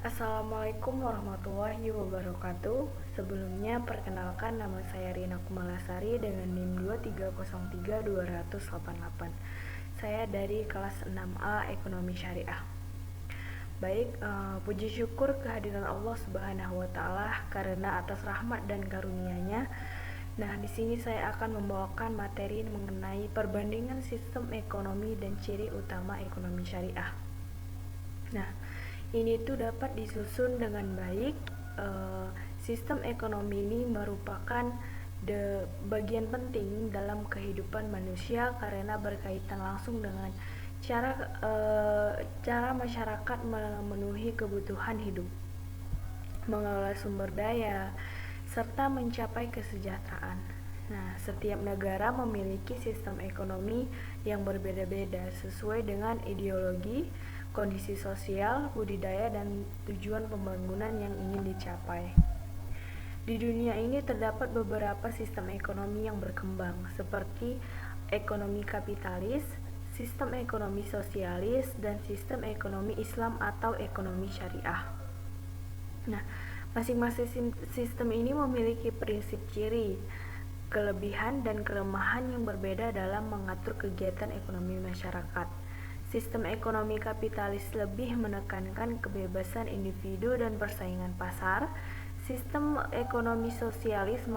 Assalamualaikum warahmatullahi wabarakatuh. Sebelumnya perkenalkan, nama saya Rina Kumalasari dengan NIM 2303288. Saya dari kelas 6A Ekonomi Syariah. Baik, puji syukur kehadiran Allah Subhanahu wa taala karena atas rahmat dan karunia-Nya. Nah, di sini saya akan membawakan materi mengenai perbandingan sistem ekonomi dan ciri utama ekonomi syariah. Nah, ini tuh dapat disusun dengan baik. Sistem ekonomi ini merupakan bagian penting dalam kehidupan manusia karena berkaitan langsung dengan cara masyarakat memenuhi kebutuhan hidup, mengelola sumber daya, serta mencapai kesejahteraan. Nah, setiap negara memiliki sistem ekonomi yang berbeda-beda sesuai dengan ideologi, kondisi sosial, budidaya, dan tujuan pembangunan yang ingin dicapai. Di dunia ini terdapat beberapa sistem ekonomi yang berkembang, seperti ekonomi kapitalis, sistem ekonomi sosialis, dan sistem ekonomi Islam atau ekonomi syariah. Nah, masing-masing sistem ini memiliki prinsip ciri, kelebihan, dan kelemahan yang berbeda dalam mengatur kegiatan ekonomi masyarakat. Sistem ekonomi kapitalis lebih menekankan kebebasan individu dan persaingan pasar. Sistem ekonomi sosialis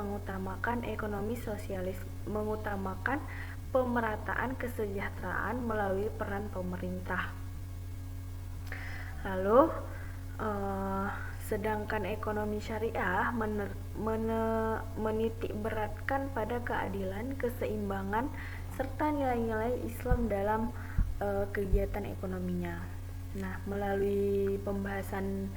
mengutamakan pemerataan kesejahteraan melalui peran pemerintah. Lalu, sedangkan ekonomi syariah menitik beratkan pada keadilan, keseimbangan, serta nilai-nilai Islam dalam kegiatan ekonominya. Nah, melalui pembahasan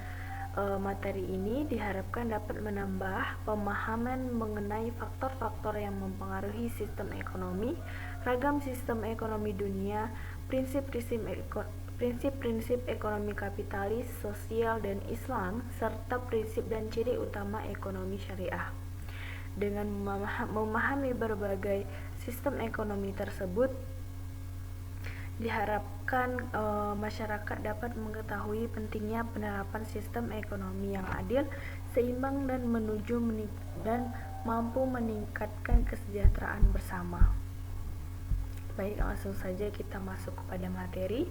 materi ini diharapkan dapat menambah pemahaman mengenai faktor-faktor yang mempengaruhi sistem ekonomi, ragam sistem ekonomi dunia, prinsip-prinsip ekonomi kapitalis, sosial, dan Islam, serta prinsip dan ciri utama ekonomi syariah. Dengan memahami berbagai sistem ekonomi tersebut, diharapkan masyarakat dapat mengetahui pentingnya penerapan sistem ekonomi yang adil, seimbang, dan mampu meningkatkan kesejahteraan bersama. Baik, langsung saja kita masuk kepada materi.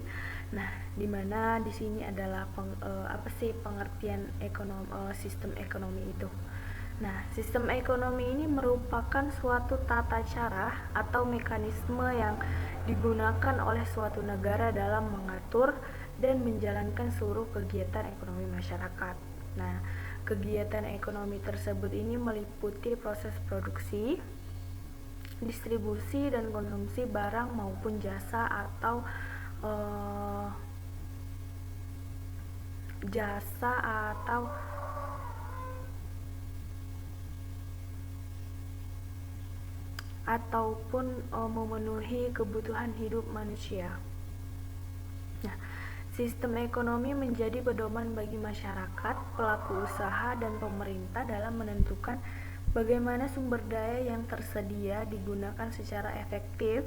Nah, di mana di sini adalah apa sih pengertian sistem ekonomi itu? Nah, sistem ekonomi ini merupakan suatu tata cara atau mekanisme yang digunakan oleh suatu negara dalam mengatur dan menjalankan seluruh kegiatan ekonomi masyarakat. Nah, kegiatan ekonomi tersebut ini meliputi proses produksi, distribusi, dan konsumsi barang maupun jasa atau ataupun memenuhi kebutuhan hidup manusia. Nah, sistem ekonomi menjadi pedoman bagi masyarakat, pelaku usaha, dan pemerintah dalam menentukan bagaimana sumber daya yang tersedia digunakan secara efektif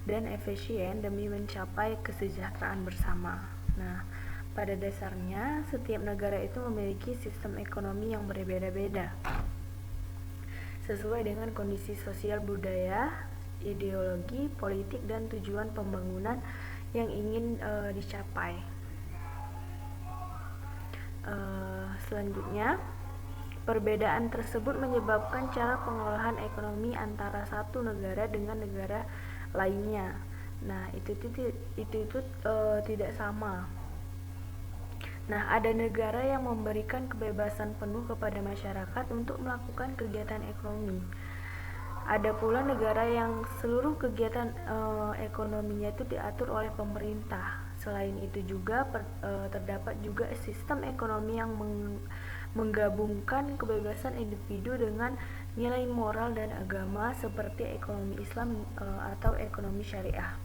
dan efisien demi mencapai kesejahteraan bersama. Nah, pada dasarnya setiap negara itu memiliki sistem ekonomi yang berbeda-beda sesuai dengan kondisi sosial, budaya, ideologi, politik, dan tujuan pembangunan yang ingin dicapai. Selanjutnya, perbedaan tersebut menyebabkan cara pengelolaan ekonomi antara satu negara dengan negara lainnya. Nah, itu tidak sama. Nah, ada negara yang memberikan kebebasan penuh kepada masyarakat untuk melakukan kegiatan ekonomi. Ada pula negara yang seluruh kegiatan ekonominya itu diatur oleh pemerintah. Selain itu juga terdapat juga sistem ekonomi yang menggabungkan kebebasan individu dengan nilai moral dan agama seperti ekonomi Islam atau ekonomi syariah.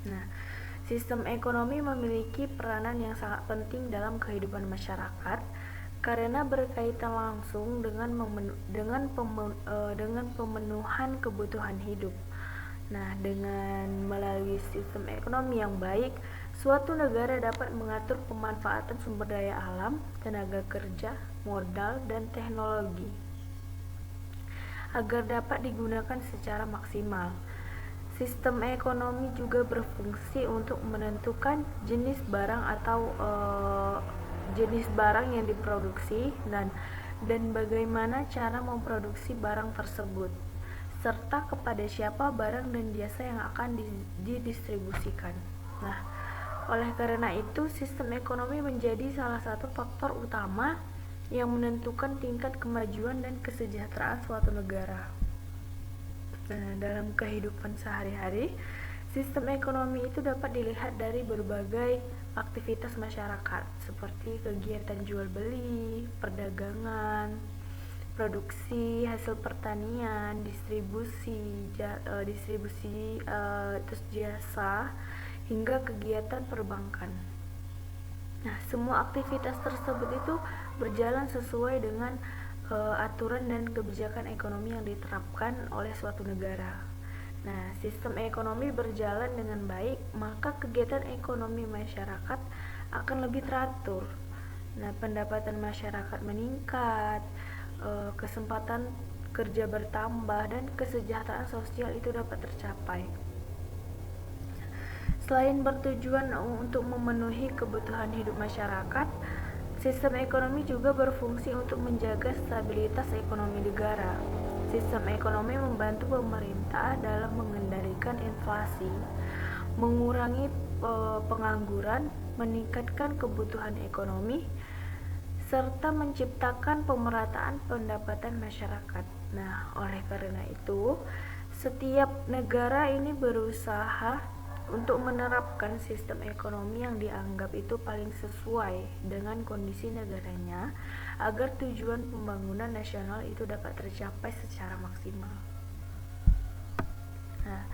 Nah, sistem ekonomi memiliki peranan yang sangat penting dalam kehidupan masyarakat karena berkaitan langsung dengan pemenuhan kebutuhan hidup. Nah, dengan melalui sistem ekonomi yang baik, Suatu negara dapat mengatur pemanfaatan sumber daya alam, tenaga kerja, modal, dan teknologi agar dapat digunakan secara maksimal. Sistem ekonomi juga berfungsi untuk menentukan jenis barang atau jenis barang yang diproduksi dan bagaimana cara memproduksi barang tersebut, serta kepada siapa barang dan jasa yang akan didistribusikan. Nah, oleh karena itu, sistem ekonomi menjadi salah satu faktor utama yang menentukan tingkat kemajuan dan kesejahteraan suatu negara. Nah, dalam kehidupan sehari-hari, sistem ekonomi itu dapat dilihat dari berbagai aktivitas masyarakat seperti kegiatan jual beli, perdagangan, produksi hasil pertanian, terus jasa, hingga kegiatan perbankan. Nah, semua aktivitas tersebut itu berjalan sesuai dengan aturan dan kebijakan ekonomi yang diterapkan oleh suatu negara. Nah, sistem ekonomi berjalan dengan baik, maka kegiatan ekonomi masyarakat akan lebih teratur. Nah, pendapatan masyarakat meningkat, kesempatan kerja bertambah, dan kesejahteraan sosial itu dapat tercapai. Selain bertujuan untuk memenuhi kebutuhan hidup masyarakat, sistem ekonomi juga berfungsi untuk menjaga stabilitas ekonomi negara. Sistem ekonomi membantu pemerintah dalam mengendalikan inflasi, mengurangi pengangguran, meningkatkan kebutuhan ekonomi, serta menciptakan pemerataan pendapatan masyarakat. Nah, oleh karena itu, setiap negara ini berusaha untuk menerapkan sistem ekonomi yang dianggap itu paling sesuai dengan kondisi negaranya agar tujuan pembangunan nasional itu dapat tercapai secara maksimal. Nah,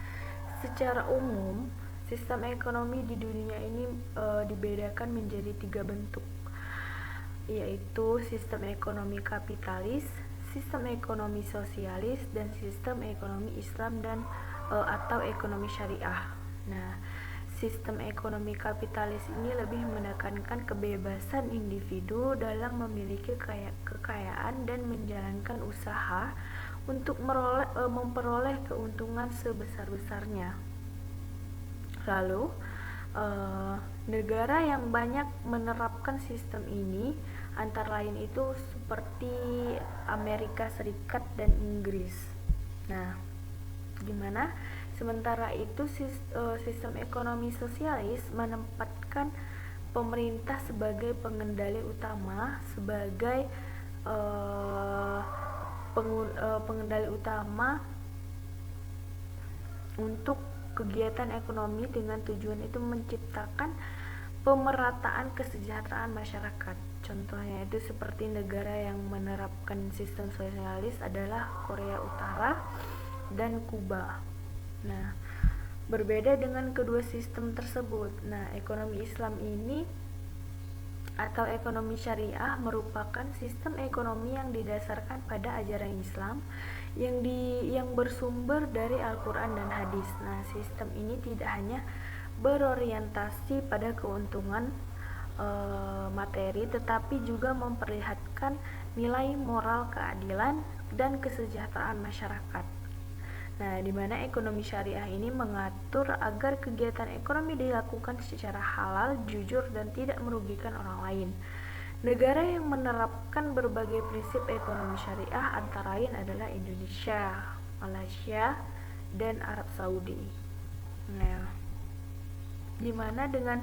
secara umum, sistem ekonomi di dunia ini dibedakan menjadi 3 bentuk, yaitu sistem ekonomi kapitalis, sistem ekonomi sosialis, dan sistem ekonomi Islam dan atau ekonomi syariah. Nah, sistem ekonomi kapitalis ini lebih menekankan kebebasan individu dalam memiliki kekayaan dan menjalankan usaha untuk memperoleh keuntungan sebesar-besarnya. Lalu, negara yang banyak menerapkan sistem ini antara lain itu seperti Amerika Serikat dan Inggris. Nah, gimana? Sementara itu sistem ekonomi sosialis menempatkan pemerintah sebagai pengendali utama untuk kegiatan ekonomi dengan tujuan itu menciptakan pemerataan kesejahteraan masyarakat. Contohnya itu seperti negara yang menerapkan sistem sosialis adalah Korea Utara dan Kuba. Nah, berbeda dengan kedua sistem tersebut. Nah, ekonomi Islam ini atau ekonomi syariah merupakan sistem ekonomi yang didasarkan pada ajaran Islam yang bersumber dari Al-Quran dan hadis. Nah, sistem ini tidak hanya berorientasi pada keuntungan materi, tetapi juga memperlihatkan nilai moral, keadilan, dan kesejahteraan masyarakat. Nah, di mana ekonomi syariah ini mengatur agar kegiatan ekonomi dilakukan secara halal, jujur, dan tidak merugikan orang lain. Negara yang menerapkan berbagai prinsip ekonomi syariah antara lain adalah Indonesia, Malaysia, dan Arab Saudi. Nah, di mana dengan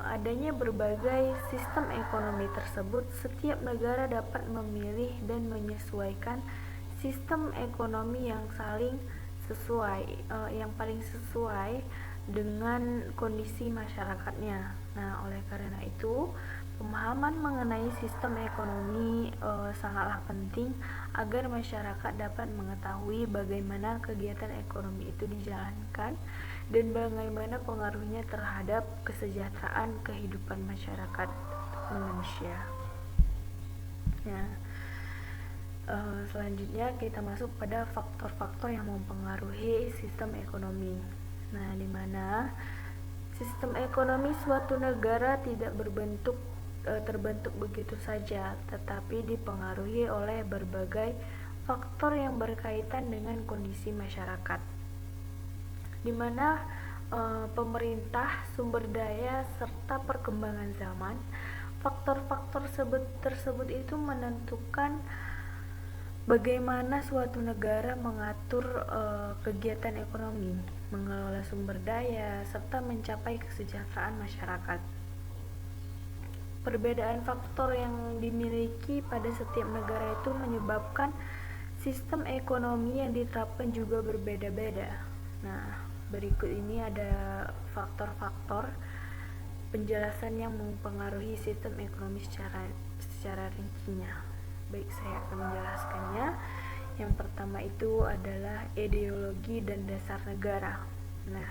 adanya berbagai sistem ekonomi tersebut, setiap negara dapat memilih dan menyesuaikan sistem ekonomi yang paling sesuai dengan kondisi masyarakatnya. Nah, oleh karena itu, pemahaman mengenai sistem ekonomi sangatlah penting agar masyarakat dapat mengetahui bagaimana kegiatan ekonomi itu dijalankan dan bagaimana pengaruhnya terhadap kesejahteraan kehidupan masyarakat Indonesia. Nah, selanjutnya kita masuk pada faktor-faktor yang mempengaruhi sistem ekonomi. Nah, di mana Sistem ekonomi suatu negara tidak terbentuk begitu saja, tetapi dipengaruhi oleh berbagai faktor yang berkaitan dengan kondisi masyarakat, di mana pemerintah, sumber daya, serta perkembangan zaman. Faktor-faktor tersebut itu menentukan bagaimana suatu negara mengatur kegiatan ekonomi, mengelola sumber daya, serta mencapai kesejahteraan masyarakat. Perbedaan faktor yang dimiliki pada setiap negara itu menyebabkan sistem ekonomi yang diterapkan juga berbeda-beda. Nah, berikut ini ada faktor-faktor penjelasan yang mempengaruhi sistem ekonomi secara rincinya. Baik, saya akan menjelaskannya. Yang pertama itu adalah ideologi dan dasar negara. Nah,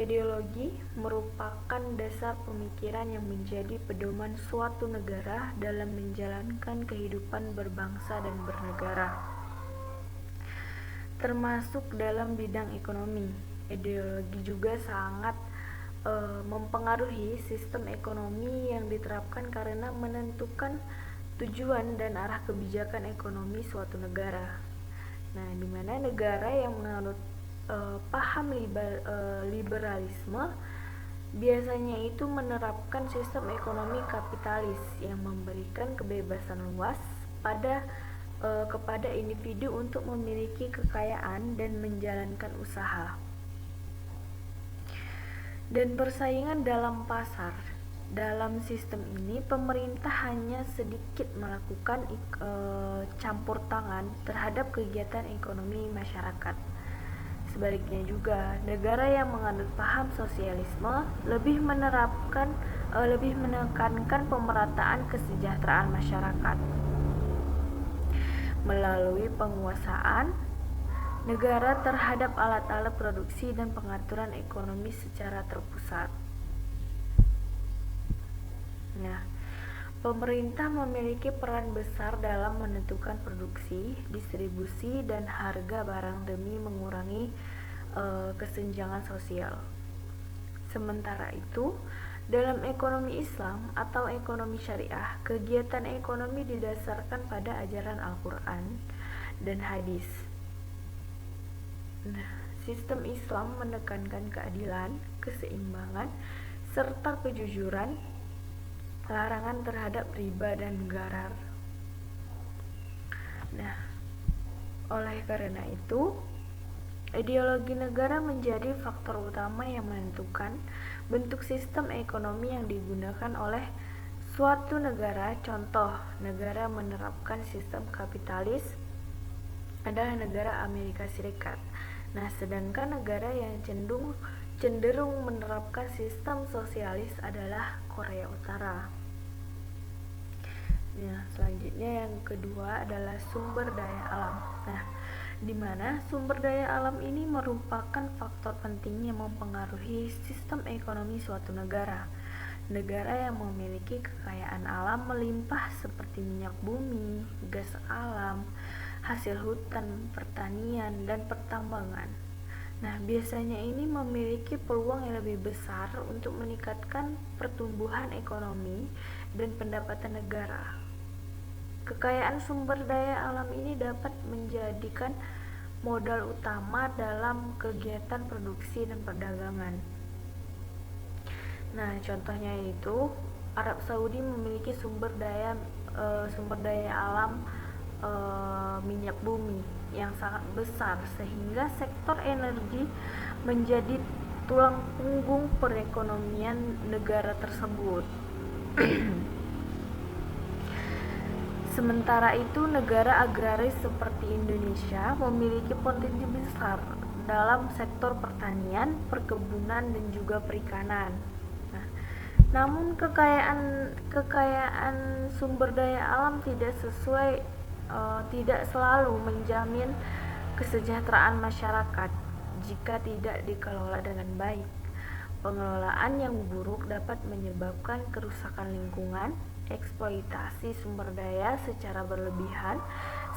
ideologi merupakan dasar pemikiran yang menjadi pedoman suatu negara dalam menjalankan kehidupan berbangsa dan bernegara, termasuk dalam bidang ekonomi. Ideologi juga sangat mempengaruhi sistem ekonomi yang diterapkan karena menentukan tujuan dan arah kebijakan ekonomi suatu negara. Nah, di mana negara yang menganut paham liberalisme biasanya itu menerapkan sistem ekonomi kapitalis yang memberikan kebebasan luas kepada individu untuk memiliki kekayaan dan menjalankan usaha dan persaingan dalam pasar. Dalam sistem ini, pemerintah hanya sedikit melakukan campur tangan terhadap kegiatan ekonomi masyarakat. Sebaliknya juga, negara yang menganut paham sosialisme lebih menekankan pemerataan kesejahteraan masyarakat melalui penguasaan negara terhadap alat-alat produksi dan pengaturan ekonomi secara terpusat. Nah, pemerintah memiliki peran besar dalam menentukan produksi, distribusi, dan harga barang demi mengurangi kesenjangan sosial. Sementara itu, dalam ekonomi Islam atau ekonomi syariah, kegiatan ekonomi didasarkan pada ajaran Al-Quran dan hadis. Nah, sistem Islam menekankan keadilan, keseimbangan, serta kejujuran, larangan terhadap riba dan gharar. Nah, oleh karena itu, ideologi negara menjadi faktor utama yang menentukan bentuk sistem ekonomi yang digunakan oleh suatu negara. Contoh, negara menerapkan sistem kapitalis adalah negara Amerika Serikat. Nah, sedangkan negara yang cenderung menerapkan sistem sosialis adalah Korea Utara. Nah, selanjutnya yang kedua adalah sumber daya alam. Nah, di mana sumber daya alam ini merupakan faktor penting yang mempengaruhi sistem ekonomi suatu negara. Negara yang memiliki kekayaan alam melimpah seperti minyak bumi, gas alam, hasil hutan, pertanian, dan pertambangan. Nah, biasanya ini memiliki peluang yang lebih besar untuk meningkatkan pertumbuhan ekonomi dan pendapatan negara. Kekayaan sumber daya alam ini dapat menjadikan modal utama dalam kegiatan produksi dan perdagangan. Nah, contohnya itu Arab Saudi memiliki sumber daya alam minyak bumi yang sangat besar sehingga sektor energi menjadi tulang punggung perekonomian negara tersebut. Sementara itu, negara agraris seperti Indonesia memiliki potensi besar dalam sektor pertanian, perkebunan, dan juga perikanan. Nah, namun kekayaan sumber daya alam tidak selalu menjamin kesejahteraan masyarakat jika tidak dikelola dengan baik. Pengelolaan yang buruk dapat menyebabkan kerusakan lingkungan, eksploitasi sumber daya secara berlebihan,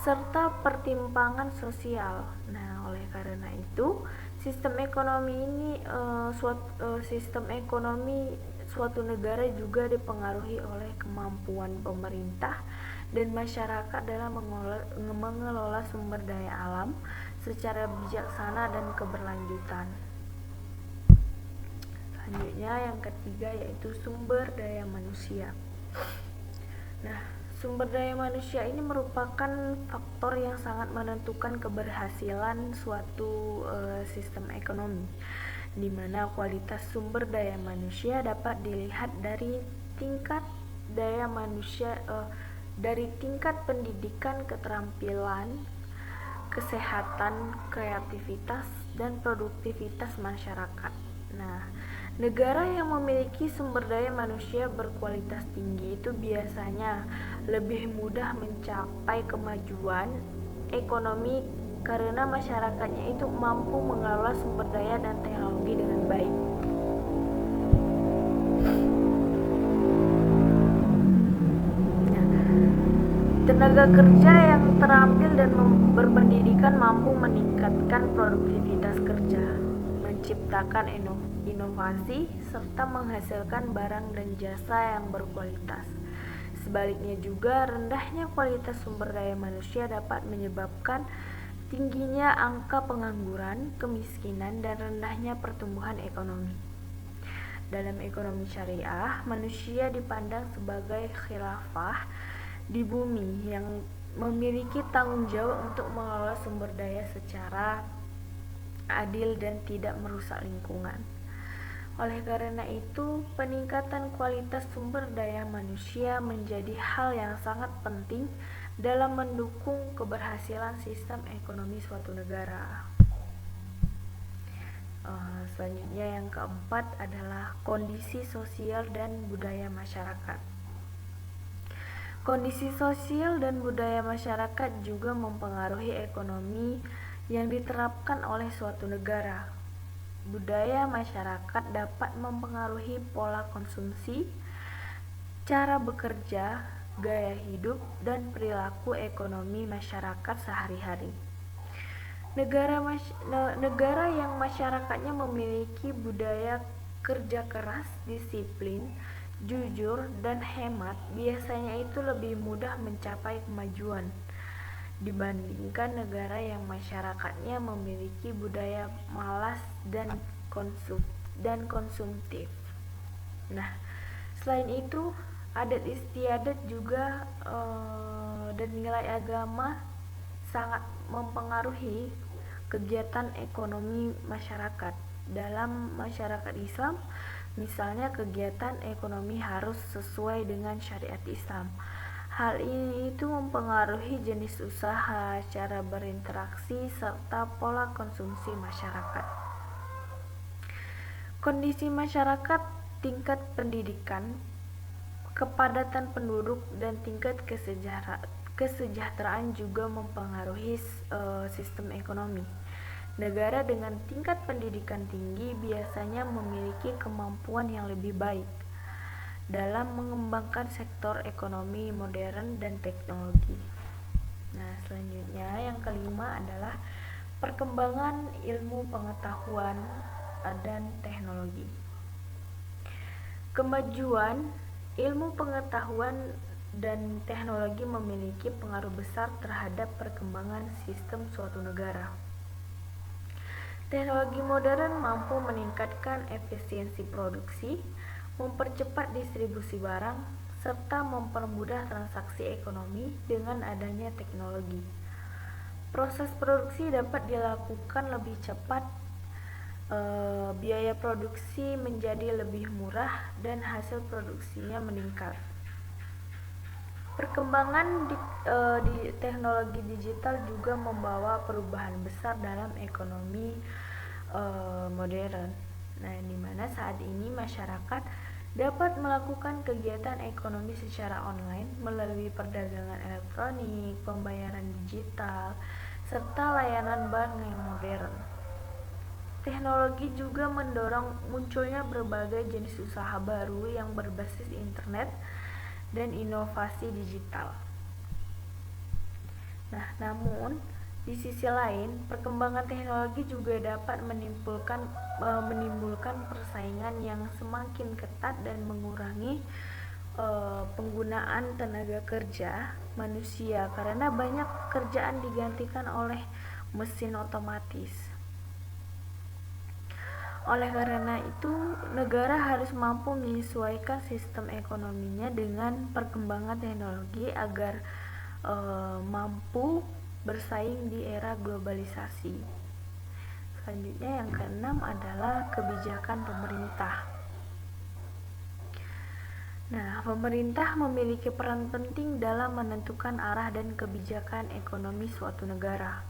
serta pertimbangan sosial. Nah, oleh karena itu, sistem ekonomi suatu negara juga dipengaruhi oleh kemampuan pemerintah dan masyarakat dalam mengelola sumber daya alam secara bijaksana dan keberlanjutan. Selanjutnya yang ketiga yaitu sumber daya manusia. Nah, sumber daya manusia ini merupakan faktor yang sangat menentukan keberhasilan suatu sistem ekonomi, di mana kualitas sumber daya manusia dapat dilihat dari tingkat daya manusia dari tingkat pendidikan, keterampilan, kesehatan, kreativitas, dan produktivitas masyarakat. Nah, negara yang memiliki sumber daya manusia berkualitas tinggi itu biasanya lebih mudah mencapai kemajuan ekonomi karena masyarakatnya itu mampu mengelola sumber daya dan teknologi dengan baik. Tenaga kerja yang terampil dan berpendidikan mampu meningkatkan produktivitas kerja, menciptakan inovasi, serta menghasilkan barang dan jasa yang berkualitas. Sebaliknya juga, rendahnya kualitas sumber daya manusia dapat menyebabkan tingginya angka pengangguran, kemiskinan, dan rendahnya pertumbuhan ekonomi. Dalam ekonomi syariah, manusia dipandang sebagai khilafah di bumi yang memiliki tanggung jawab untuk mengelola sumber daya secara adil dan tidak merusak lingkungan. Oleh karena itu, peningkatan kualitas sumber daya manusia menjadi hal yang sangat penting dalam mendukung keberhasilan sistem ekonomi suatu negara. Selanjutnya yang keempat adalah kondisi sosial dan budaya masyarakat. Kondisi sosial dan budaya masyarakat juga mempengaruhi ekonomi yang diterapkan oleh suatu negara. Budaya masyarakat dapat mempengaruhi pola konsumsi, cara bekerja, gaya hidup, dan perilaku ekonomi masyarakat sehari-hari. Negara yang masyarakatnya memiliki budaya kerja keras, disiplin, jujur, dan hemat biasanya itu lebih mudah mencapai kemajuan dibandingkan negara yang masyarakatnya memiliki budaya malas dan konsumtif. Nah, selain itu adat istiadat juga dan nilai agama sangat mempengaruhi kegiatan ekonomi masyarakat. Dalam masyarakat Islam, misalnya kegiatan ekonomi harus sesuai dengan syariat Islam. Hal ini itu mempengaruhi jenis usaha, cara berinteraksi, serta pola konsumsi masyarakat. Kondisi masyarakat, tingkat pendidikan, kepadatan penduduk, dan tingkat kesejahteraan juga mempengaruhi sistem ekonomi. Negara dengan tingkat pendidikan tinggi biasanya memiliki kemampuan yang lebih baik dalam mengembangkan sektor ekonomi modern dan teknologi. Nah, selanjutnya yang kelima adalah perkembangan ilmu pengetahuan dan teknologi. Kemajuan ilmu pengetahuan dan teknologi memiliki pengaruh besar terhadap perkembangan sistem suatu negara. Teknologi modern mampu meningkatkan efisiensi produksi, mempercepat distribusi barang, serta mempermudah transaksi ekonomi dengan adanya teknologi. Proses produksi dapat dilakukan lebih cepat, biaya produksi menjadi lebih murah, dan hasil produksinya meningkat. Perkembangan di teknologi digital juga membawa perubahan besar dalam ekonomi modern. Nah, di mana saat ini masyarakat dapat melakukan kegiatan ekonomi secara online melalui perdagangan elektronik, pembayaran digital, serta layanan bank yang modern. Teknologi juga mendorong munculnya berbagai jenis usaha baru yang berbasis internet dan inovasi digital. Nah, namun di sisi lain, perkembangan teknologi juga dapat menimbulkan persaingan yang semakin ketat dan mengurangi penggunaan tenaga kerja manusia karena banyak pekerjaan digantikan oleh mesin otomatis. Oleh karena itu, negara harus mampu menyesuaikan sistem ekonominya dengan perkembangan teknologi agar mampu bersaing di era globalisasi. Selanjutnya yang keenam adalah kebijakan pemerintah. Nah, pemerintah memiliki peran penting dalam menentukan arah dan kebijakan ekonomi suatu negara.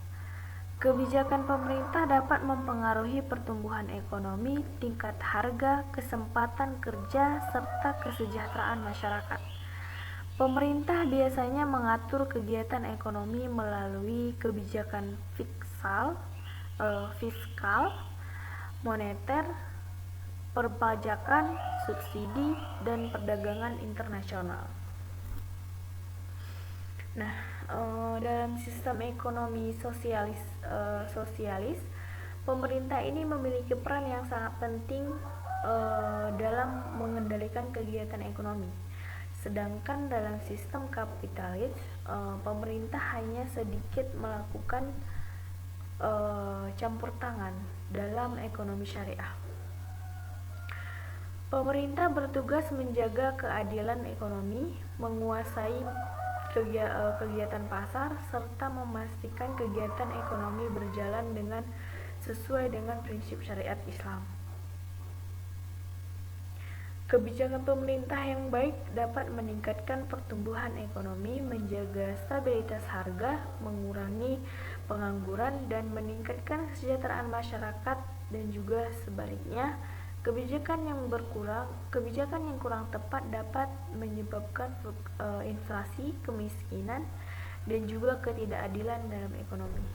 Kebijakan pemerintah dapat mempengaruhi pertumbuhan ekonomi, tingkat harga, kesempatan kerja, serta kesejahteraan masyarakat. Pemerintah biasanya mengatur kegiatan ekonomi melalui kebijakan fiskal, moneter, perpajakan, subsidi, dan perdagangan internasional. Nah, dalam sistem ekonomi sosialis, pemerintah ini memiliki peran yang sangat penting dalam mengendalikan kegiatan ekonomi. Sedangkan dalam sistem kapitalis, pemerintah hanya sedikit melakukan campur tangan dalam ekonomi syariah. Pemerintah bertugas menjaga keadilan ekonomi, menguasai kegiatan pasar, serta memastikan kegiatan ekonomi berjalan sesuai dengan prinsip syariat Islam. Kebijakan pemerintah yang baik dapat meningkatkan pertumbuhan ekonomi, menjaga stabilitas harga, mengurangi pengangguran, dan meningkatkan kesejahteraan masyarakat, dan juga sebaliknya, kebijakan yang kurang tepat dapat menyebabkan inflasi, kemiskinan, dan juga ketidakadilan dalam ekonomi.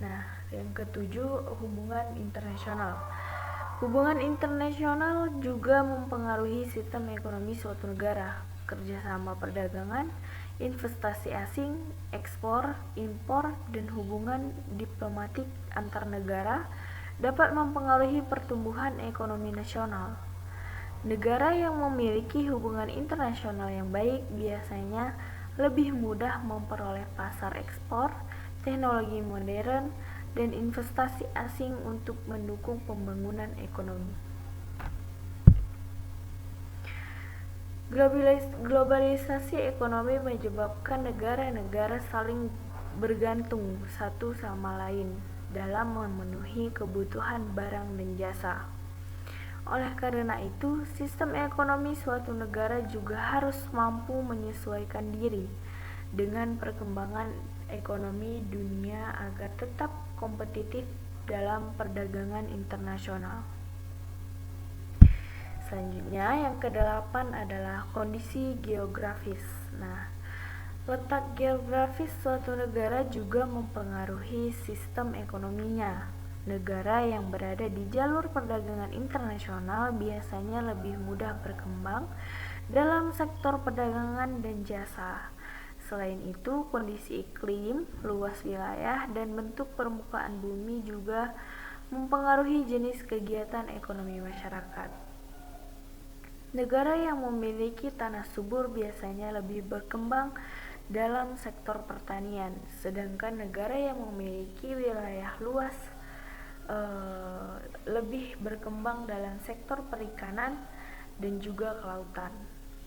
Nah, yang ketujuh, hubungan internasional. Hubungan internasional juga mempengaruhi sistem ekonomi suatu negara. Kerjasama perdagangan, investasi asing, ekspor, impor, dan hubungan diplomatik antar negara dapat mempengaruhi pertumbuhan ekonomi nasional. Negara yang memiliki hubungan internasional yang baik biasanya lebih mudah memperoleh pasar ekspor, teknologi modern, dan investasi asing untuk mendukung pembangunan ekonomi. Globalisasi ekonomi menyebabkan negara-negara saling bergantung satu sama lain dalam memenuhi kebutuhan barang dan jasa. Oleh karena itu, sistem ekonomi suatu negara juga harus mampu menyesuaikan diri dengan perkembangan ekonomi dunia agar tetap kompetitif dalam perdagangan internasional. Selanjutnya, yang kedelapan adalah kondisi geografis. Nah, letak geografis suatu negara juga mempengaruhi sistem ekonominya. Negara yang berada di jalur perdagangan internasional biasanya lebih mudah berkembang dalam sektor perdagangan dan jasa. Selain itu, kondisi iklim, luas wilayah, dan bentuk permukaan bumi juga mempengaruhi jenis kegiatan ekonomi masyarakat. Negara yang memiliki tanah subur biasanya lebih berkembang dalam sektor pertanian, sedangkan negara yang memiliki wilayah luas lebih berkembang dalam sektor perikanan dan juga kelautan.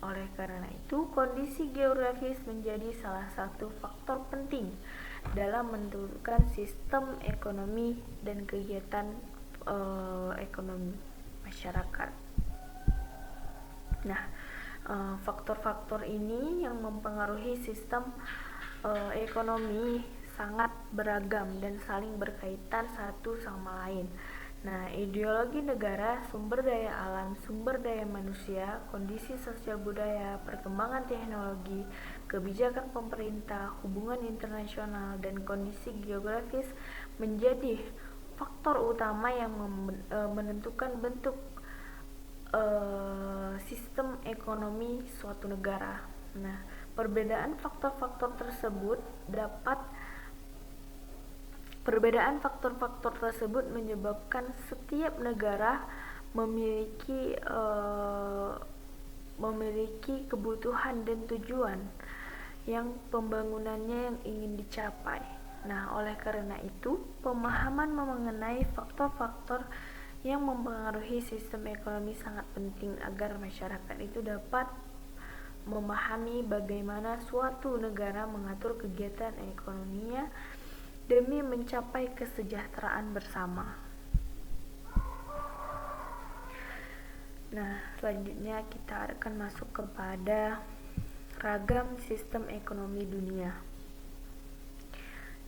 Oleh karena itu, kondisi geografis menjadi salah satu faktor penting dalam menentukan sistem ekonomi dan kegiatan ekonomi masyarakat. Nah, faktor-faktor ini yang mempengaruhi sistem ekonomi sangat beragam dan saling berkaitan satu sama lain. Nah, ideologi negara, sumber daya alam, sumber daya manusia, kondisi sosial budaya, perkembangan teknologi, kebijakan pemerintah, hubungan internasional, dan kondisi geografis menjadi faktor utama yang menentukan bentuk sistem ekonomi suatu negara. Nah, Perbedaan faktor-faktor tersebut menyebabkan setiap negara memiliki kebutuhan dan tujuan yang pembangunannya yang ingin dicapai. Nah, oleh karena itu, pemahaman mengenai faktor-faktor yang mempengaruhi sistem ekonomi sangat penting agar masyarakat itu dapat memahami bagaimana suatu negara mengatur kegiatan ekonominya demi mencapai kesejahteraan bersama. Nah, selanjutnya kita akan masuk kepada ragam sistem ekonomi dunia.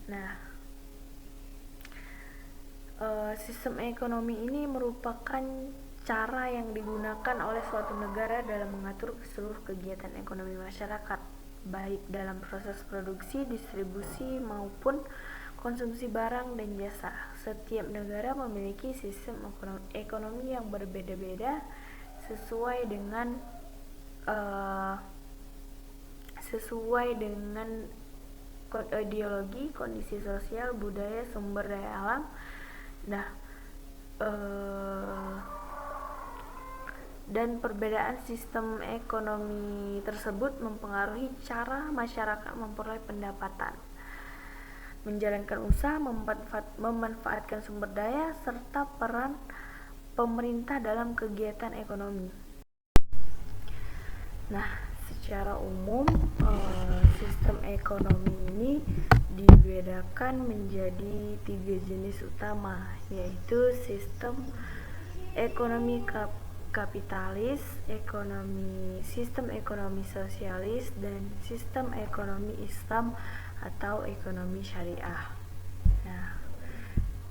Nah, sistem ekonomi ini merupakan cara yang digunakan oleh suatu negara dalam mengatur seluruh kegiatan ekonomi masyarakat, baik dalam proses produksi, distribusi, maupun konsumsi barang dan jasa. Setiap negara memiliki sistem ekonomi yang berbeda-beda sesuai dengan ideologi, kondisi sosial, budaya, sumber daya alam. Nah, dan perbedaan sistem ekonomi tersebut mempengaruhi cara masyarakat memperoleh pendapatan, menjalankan usaha, memanfaatkan sumber daya, serta peran pemerintah dalam kegiatan ekonomi. Nah, secara umum sistem ekonomi ini dibedakan menjadi 3 jenis utama, yaitu sistem ekonomi kapitalis, sistem ekonomi sosialis, dan sistem ekonomi Islam atau ekonomi syariah. Nah,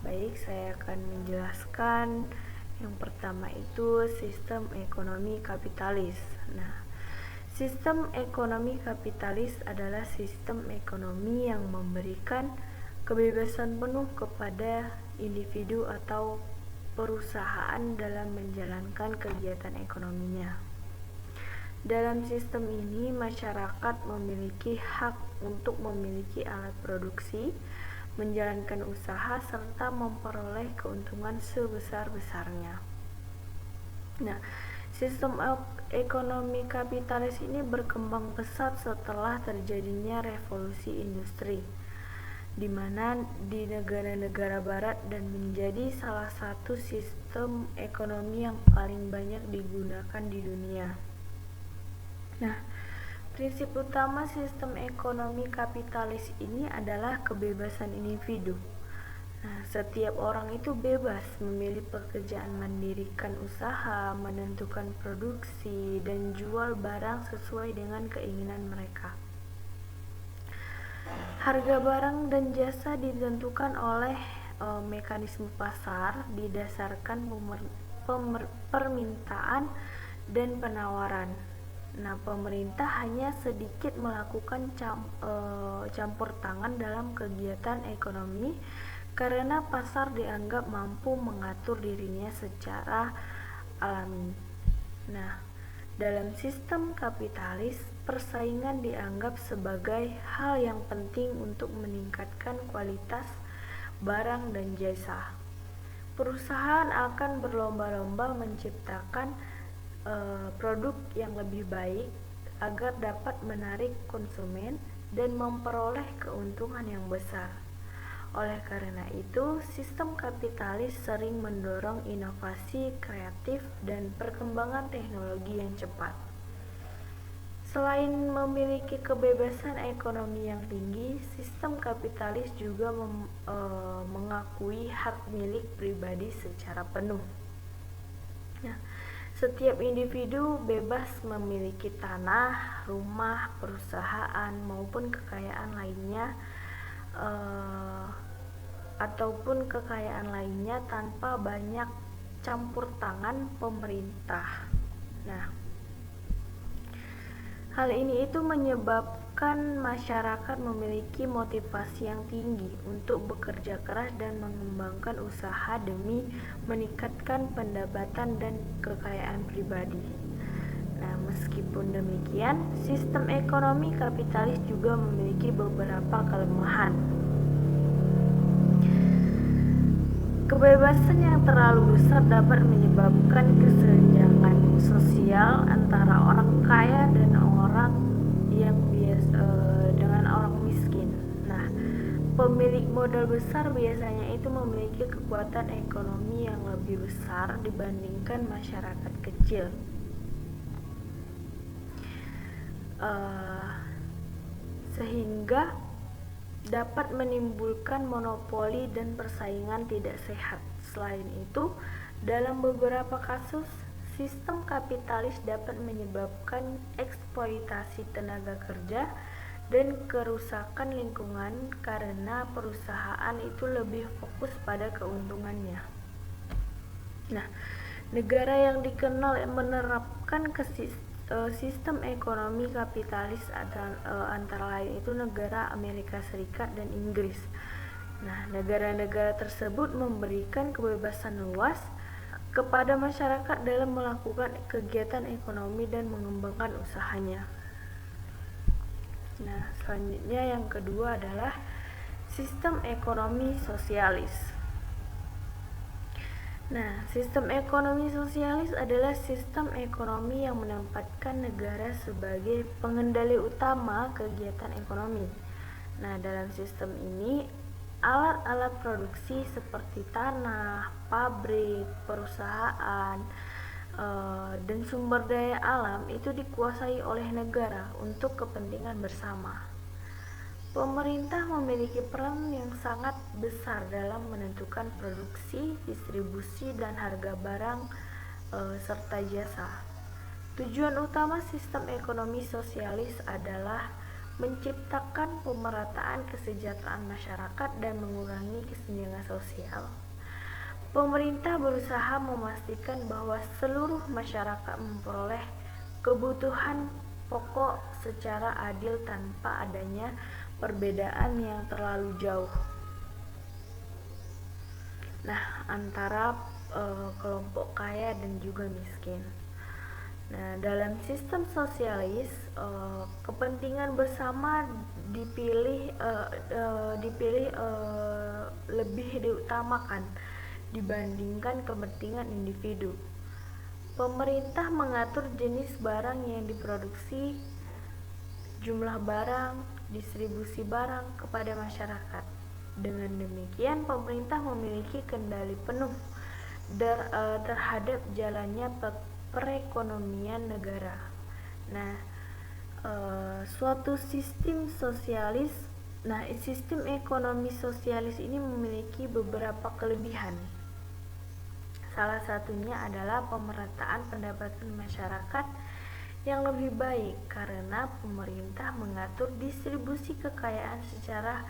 baik, saya akan menjelaskan. Yang pertama itu sistem ekonomi kapitalis. Nah, sistem ekonomi kapitalis adalah sistem ekonomi yang memberikan kebebasan penuh kepada individu atau perusahaan dalam menjalankan kegiatan ekonominya. Dalam sistem ini, masyarakat memiliki hak untuk memiliki alat produksi, menjalankan usaha, serta memperoleh keuntungan sebesar-besarnya. Nah, sistem ekonomi kapitalis ini berkembang pesat setelah terjadinya revolusi industri, di mana di negara-negara barat, dan menjadi salah satu sistem ekonomi yang paling banyak digunakan di dunia. Nah, prinsip utama sistem ekonomi kapitalis ini adalah kebebasan individu. Nah, setiap orang itu bebas memilih pekerjaan, mendirikan usaha, menentukan produksi, dan jual barang sesuai dengan keinginan mereka. Harga barang dan jasa ditentukan oleh mekanisme pasar didasarkan permintaan dan penawaran. Nah, pemerintah hanya sedikit melakukan campur tangan dalam kegiatan ekonomi karena pasar dianggap mampu mengatur dirinya secara alami. Nah, dalam sistem kapitalis, persaingan dianggap sebagai hal yang penting untuk meningkatkan kualitas barang dan jasa. Perusahaan akan berlomba-lomba menciptakan produk yang lebih baik agar dapat menarik konsumen dan memperoleh keuntungan yang besar. Oleh karena itu, sistem kapitalis sering mendorong inovasi kreatif dan perkembangan teknologi yang cepat. Selain memiliki kebebasan ekonomi yang tinggi, sistem kapitalis juga mengakui hak milik pribadi secara penuh. Nah, setiap individu bebas memiliki tanah, rumah, perusahaan, maupun kekayaan lainnya tanpa banyak campur tangan pemerintah. Nah, hal ini itu menyebabkan masyarakat memiliki motivasi yang tinggi untuk bekerja keras dan mengembangkan usaha demi meningkatkan pendapatan dan kekayaan pribadi. Nah, meskipun demikian, sistem ekonomi kapitalis juga memiliki beberapa kelemahan. Kebebasan yang terlalu besar dapat menyebabkan kesenjangan sosial antara orang kaya dan orang yang dengan orang miskin. Nah, pemilik modal besar biasanya itu memiliki kekuatan ekonomi yang lebih besar dibandingkan masyarakat kecil. Sehingga dapat menimbulkan monopoli dan persaingan tidak sehat. Selain itu, dalam beberapa kasus, sistem kapitalis dapat menyebabkan eksploitasi tenaga kerja dan kerusakan lingkungan karena perusahaan itu lebih fokus pada keuntungannya. Nah, negara yang dikenal menerapkan sistem ekonomi kapitalis antara lain itu negara Amerika Serikat dan Inggris. Nah, negara-negara tersebut memberikan kebebasan luas kepada masyarakat dalam melakukan kegiatan ekonomi dan mengembangkan usahanya. Nah, selanjutnya yang kedua adalah sistem ekonomi sosialis. Nah, sistem ekonomi sosialis adalah sistem ekonomi yang menempatkan negara sebagai pengendali utama kegiatan ekonomi. Nah, dalam sistem ini, alat-alat produksi seperti tanah, pabrik, perusahaan, dan sumber daya alam itu dikuasai oleh negara untuk kepentingan bersama. Pemerintah memiliki peran yang sangat besar dalam menentukan produksi, distribusi, dan harga barang serta jasa. Tujuan utama sistem ekonomi sosialis adalah menciptakan pemerataan kesejahteraan masyarakat dan mengurangi kesenjangan sosial. Pemerintah berusaha memastikan bahwa seluruh masyarakat memperoleh kebutuhan pokok secara adil tanpa adanya perbedaan yang terlalu jauh. Nah, antara kelompok kaya dan juga miskin. Nah, dalam sistem sosialis, kepentingan bersama dipilih lebih diutamakan dibandingkan kepentingan individu. Pemerintah mengatur jenis barang yang diproduksi, jumlah barang, distribusi barang kepada masyarakat. Dengan demikian, pemerintah memiliki kendali penuh terhadap jalannya perekonomian negara. Nah, suatu sistem sosialis, sistem ekonomi sosialis ini memiliki beberapa kelebihan. Salah satunya adalah pemerataan pendapatan masyarakat yang lebih baik karena pemerintah mengatur distribusi kekayaan secara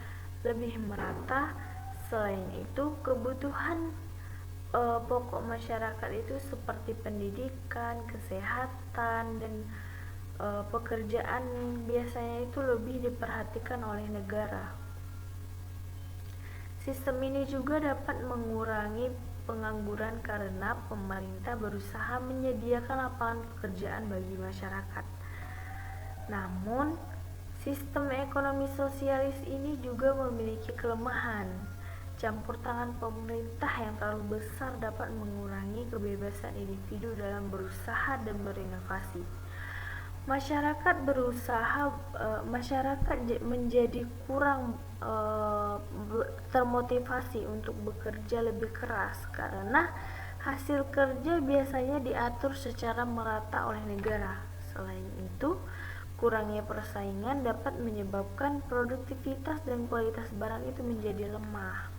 lebih merata. Selain itu, kebutuhan pokok masyarakat itu seperti pendidikan, kesehatan, dan pekerjaan biasanya itu lebih diperhatikan oleh negara. Sistem ini juga dapat mengurangi pengangguran karena pemerintah berusaha menyediakan lapangan pekerjaan bagi masyarakat. Namun, sistem ekonomi sosialis ini juga memiliki kelemahan. Campur tangan pemerintah yang terlalu besar dapat mengurangi kebebasan individu dalam berusaha dan berinovasi. Masyarakat menjadi kurang termotivasi untuk bekerja lebih keras karena hasil kerja biasanya diatur secara merata oleh negara. Selain itu, kurangnya persaingan dapat menyebabkan produktivitas dan kualitas barang itu menjadi lemah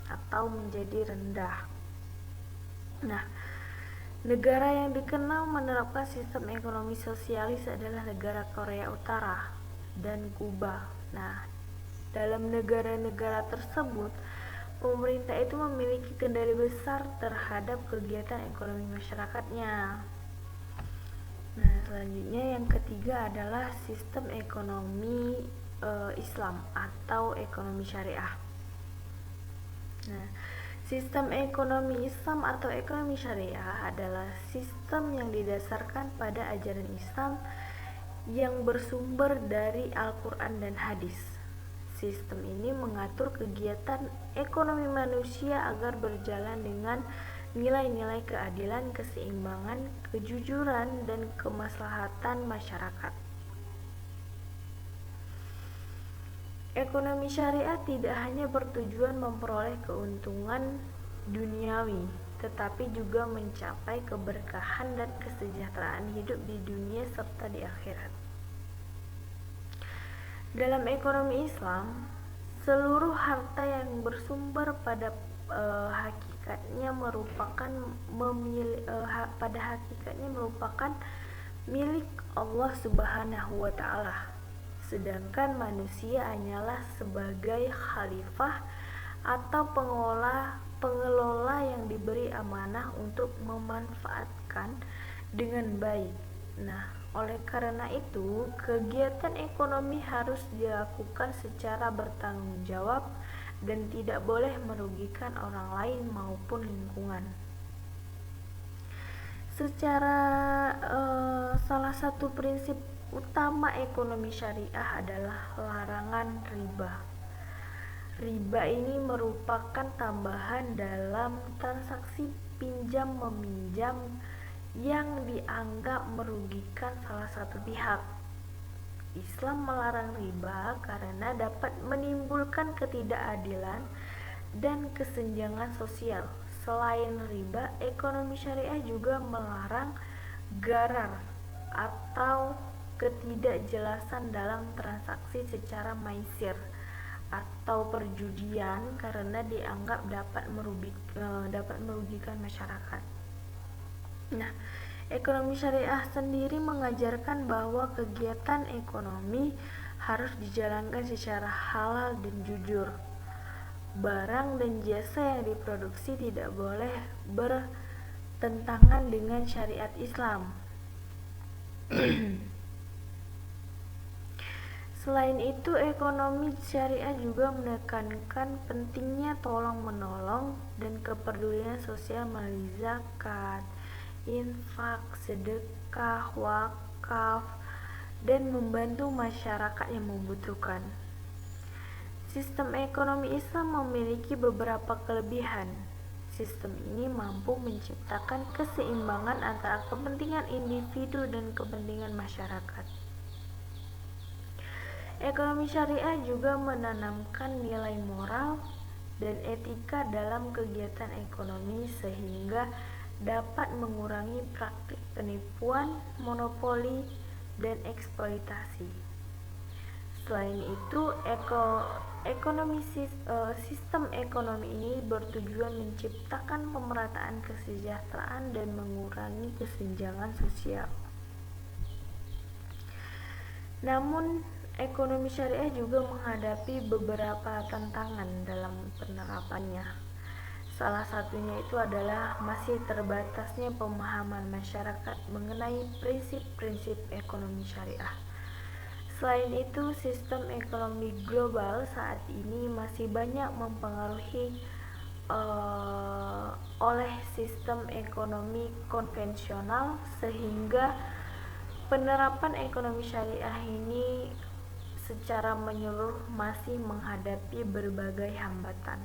atau menjadi rendah. Nah, negara yang dikenal menerapkan sistem ekonomi sosialis adalah negara Korea Utara dan Kuba. Nah, dalam negara-negara tersebut, pemerintah itu memiliki kendali besar terhadap kegiatan ekonomi masyarakatnya. Nah, selanjutnya yang ketiga adalah sistem ekonomi Islam atau ekonomi syariah. Nah, Sistem ekonomi Islam atau ekonomi syariah adalah sistem yang didasarkan pada ajaran Islam yang bersumber dari Al-Quran dan Hadis. Sistem ini mengatur kegiatan ekonomi manusia agar berjalan dengan nilai-nilai keadilan, keseimbangan, kejujuran, dan kemaslahatan masyarakat. Ekonomi syariah tidak hanya bertujuan memperoleh keuntungan duniawi, tetapi juga mencapai keberkahan dan kesejahteraan hidup di dunia serta di akhirat. Dalam ekonomi Islam, seluruh harta yang bersumber pada hakikatnya merupakan milik Allah Subhanahu wa taala. Sedangkan manusia hanyalah sebagai khalifah atau pengelola yang diberi amanah untuk memanfaatkan dengan baik. Nah, oleh karena itu, kegiatan ekonomi harus dilakukan secara bertanggung jawab dan tidak boleh merugikan orang lain maupun lingkungan. Salah satu prinsip utama ekonomi syariah adalah larangan riba. Riba ini merupakan tambahan dalam transaksi pinjam-meminjam yang dianggap merugikan salah satu pihak. Islam melarang riba karena dapat menimbulkan ketidakadilan dan kesenjangan sosial. Selain riba, ekonomi syariah juga melarang gharar atau ketidakjelasan dalam transaksi secara maisir atau perjudian karena dianggap dapat merugikan masyarakat. Nah, ekonomi syariah sendiri mengajarkan bahwa kegiatan ekonomi harus dijalankan secara halal dan jujur. Barang dan jasa yang diproduksi tidak boleh bertentangan dengan syariat Islam. Selain itu, ekonomi syariah juga menekankan pentingnya tolong-menolong dan kepedulian sosial melalui zakat, infak, sedekah, wakaf, dan membantu masyarakat yang membutuhkan. Sistem ekonomi Islam memiliki beberapa kelebihan. Sistem ini mampu menciptakan keseimbangan antara kepentingan individu dan kepentingan masyarakat. Ekonomi syariah juga menanamkan nilai moral dan etika dalam kegiatan ekonomi sehingga dapat mengurangi praktik penipuan, monopoli, dan eksploitasi. Selain itu, sistem ekonomi ini bertujuan menciptakan pemerataan kesejahteraan dan mengurangi kesenjangan sosial. Namun, ekonomi syariah juga menghadapi beberapa tantangan dalam penerapannya. Salah satunya itu adalah masih terbatasnya pemahaman masyarakat mengenai prinsip-prinsip ekonomi syariah. Selain itu, sistem ekonomi global saat ini masih banyak mempengaruhi oleh sistem ekonomi konvensional sehingga penerapan ekonomi syariah ini secara menyeluruh masih menghadapi berbagai hambatan.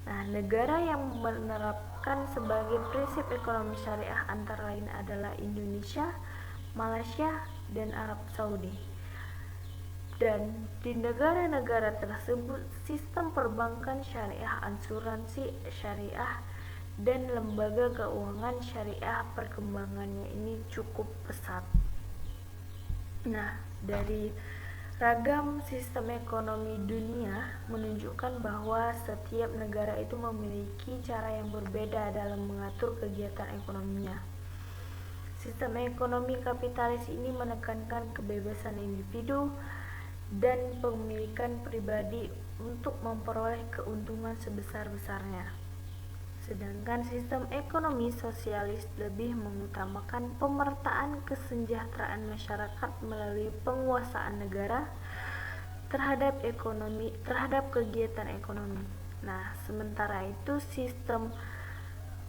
Nah, negara yang menerapkan sebagai prinsip ekonomi syariah antara lain adalah Indonesia, Malaysia, dan Arab Saudi. Dan di negara-negara tersebut, sistem perbankan syariah, asuransi syariah, dan lembaga keuangan syariah perkembangannya ini cukup pesat. Nah, dari ragam sistem ekonomi dunia menunjukkan bahwa setiap negara itu memiliki cara yang berbeda dalam mengatur kegiatan ekonominya. Sistem ekonomi kapitalis ini menekankan kebebasan individu dan pemilikan pribadi untuk memperoleh keuntungan sebesar-besarnya. Sedangkan sistem ekonomi sosialis lebih mengutamakan pemerataan kesejahteraan masyarakat melalui penguasaan negara terhadap kegiatan ekonomi. Nah, sementara itu sistem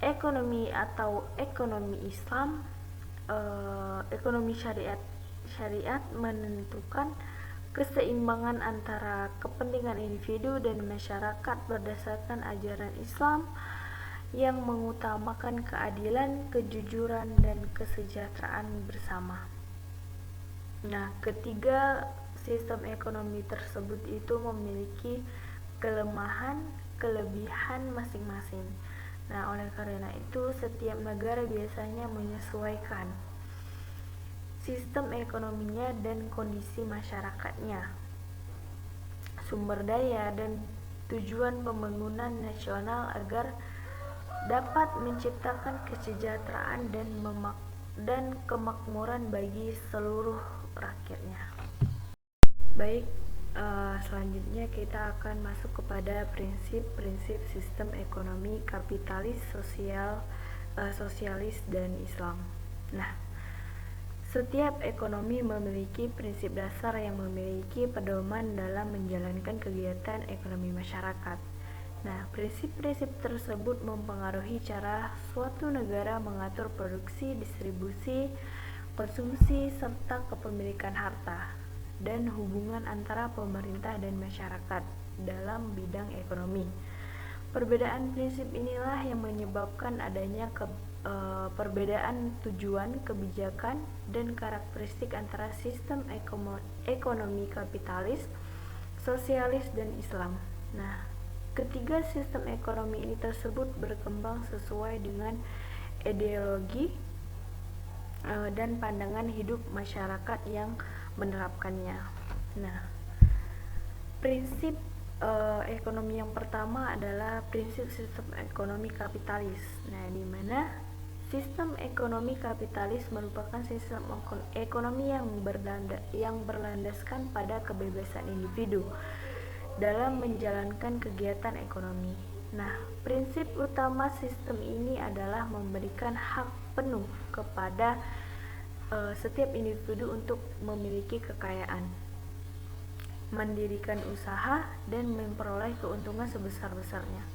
ekonomi atau ekonomi Islam, ekonomi syariat menentukan keseimbangan antara kepentingan individu dan masyarakat berdasarkan ajaran Islam yang mengutamakan keadilan, kejujuran, dan kesejahteraan bersama. Nah, ketiga sistem ekonomi tersebut itu memiliki kelemahan, kelebihan masing-masing. Nah, oleh karena itu setiap negara biasanya menyesuaikan sistem ekonominya dan kondisi masyarakatnya, sumber daya, dan tujuan pembangunan nasional agar dapat menciptakan kesejahteraan dan kemakmuran bagi seluruh rakyatnya. Baik, selanjutnya kita akan masuk kepada prinsip-prinsip sistem ekonomi kapitalis, sosialis, dan Islam. Nah, setiap ekonomi memiliki prinsip dasar yang memiliki pedoman dalam menjalankan kegiatan ekonomi masyarakat. Nah, prinsip-prinsip tersebut mempengaruhi cara suatu negara mengatur produksi, distribusi, konsumsi, serta kepemilikan harta, dan hubungan antara pemerintah dan masyarakat dalam bidang ekonomi. Perbedaan prinsip inilah yang menyebabkan adanya perbedaan tujuan, kebijakan, dan karakteristik antara sistem ekonomi kapitalis, sosialis, dan Islam. Nah, ketiga sistem ekonomi ini tersebut berkembang sesuai dengan ideologi dan pandangan hidup masyarakat yang menerapkannya. Nah, prinsip ekonomi yang pertama adalah prinsip sistem ekonomi kapitalis. Nah, di mana sistem ekonomi kapitalis merupakan sistem ekonomi yang berlandaskan pada kebebasan individu dalam menjalankan kegiatan ekonomi. Nah, prinsip utama sistem ini adalah memberikan hak penuh kepada setiap individu untuk memiliki kekayaan, mendirikan usaha, dan memperoleh keuntungan sebesar-besarnya.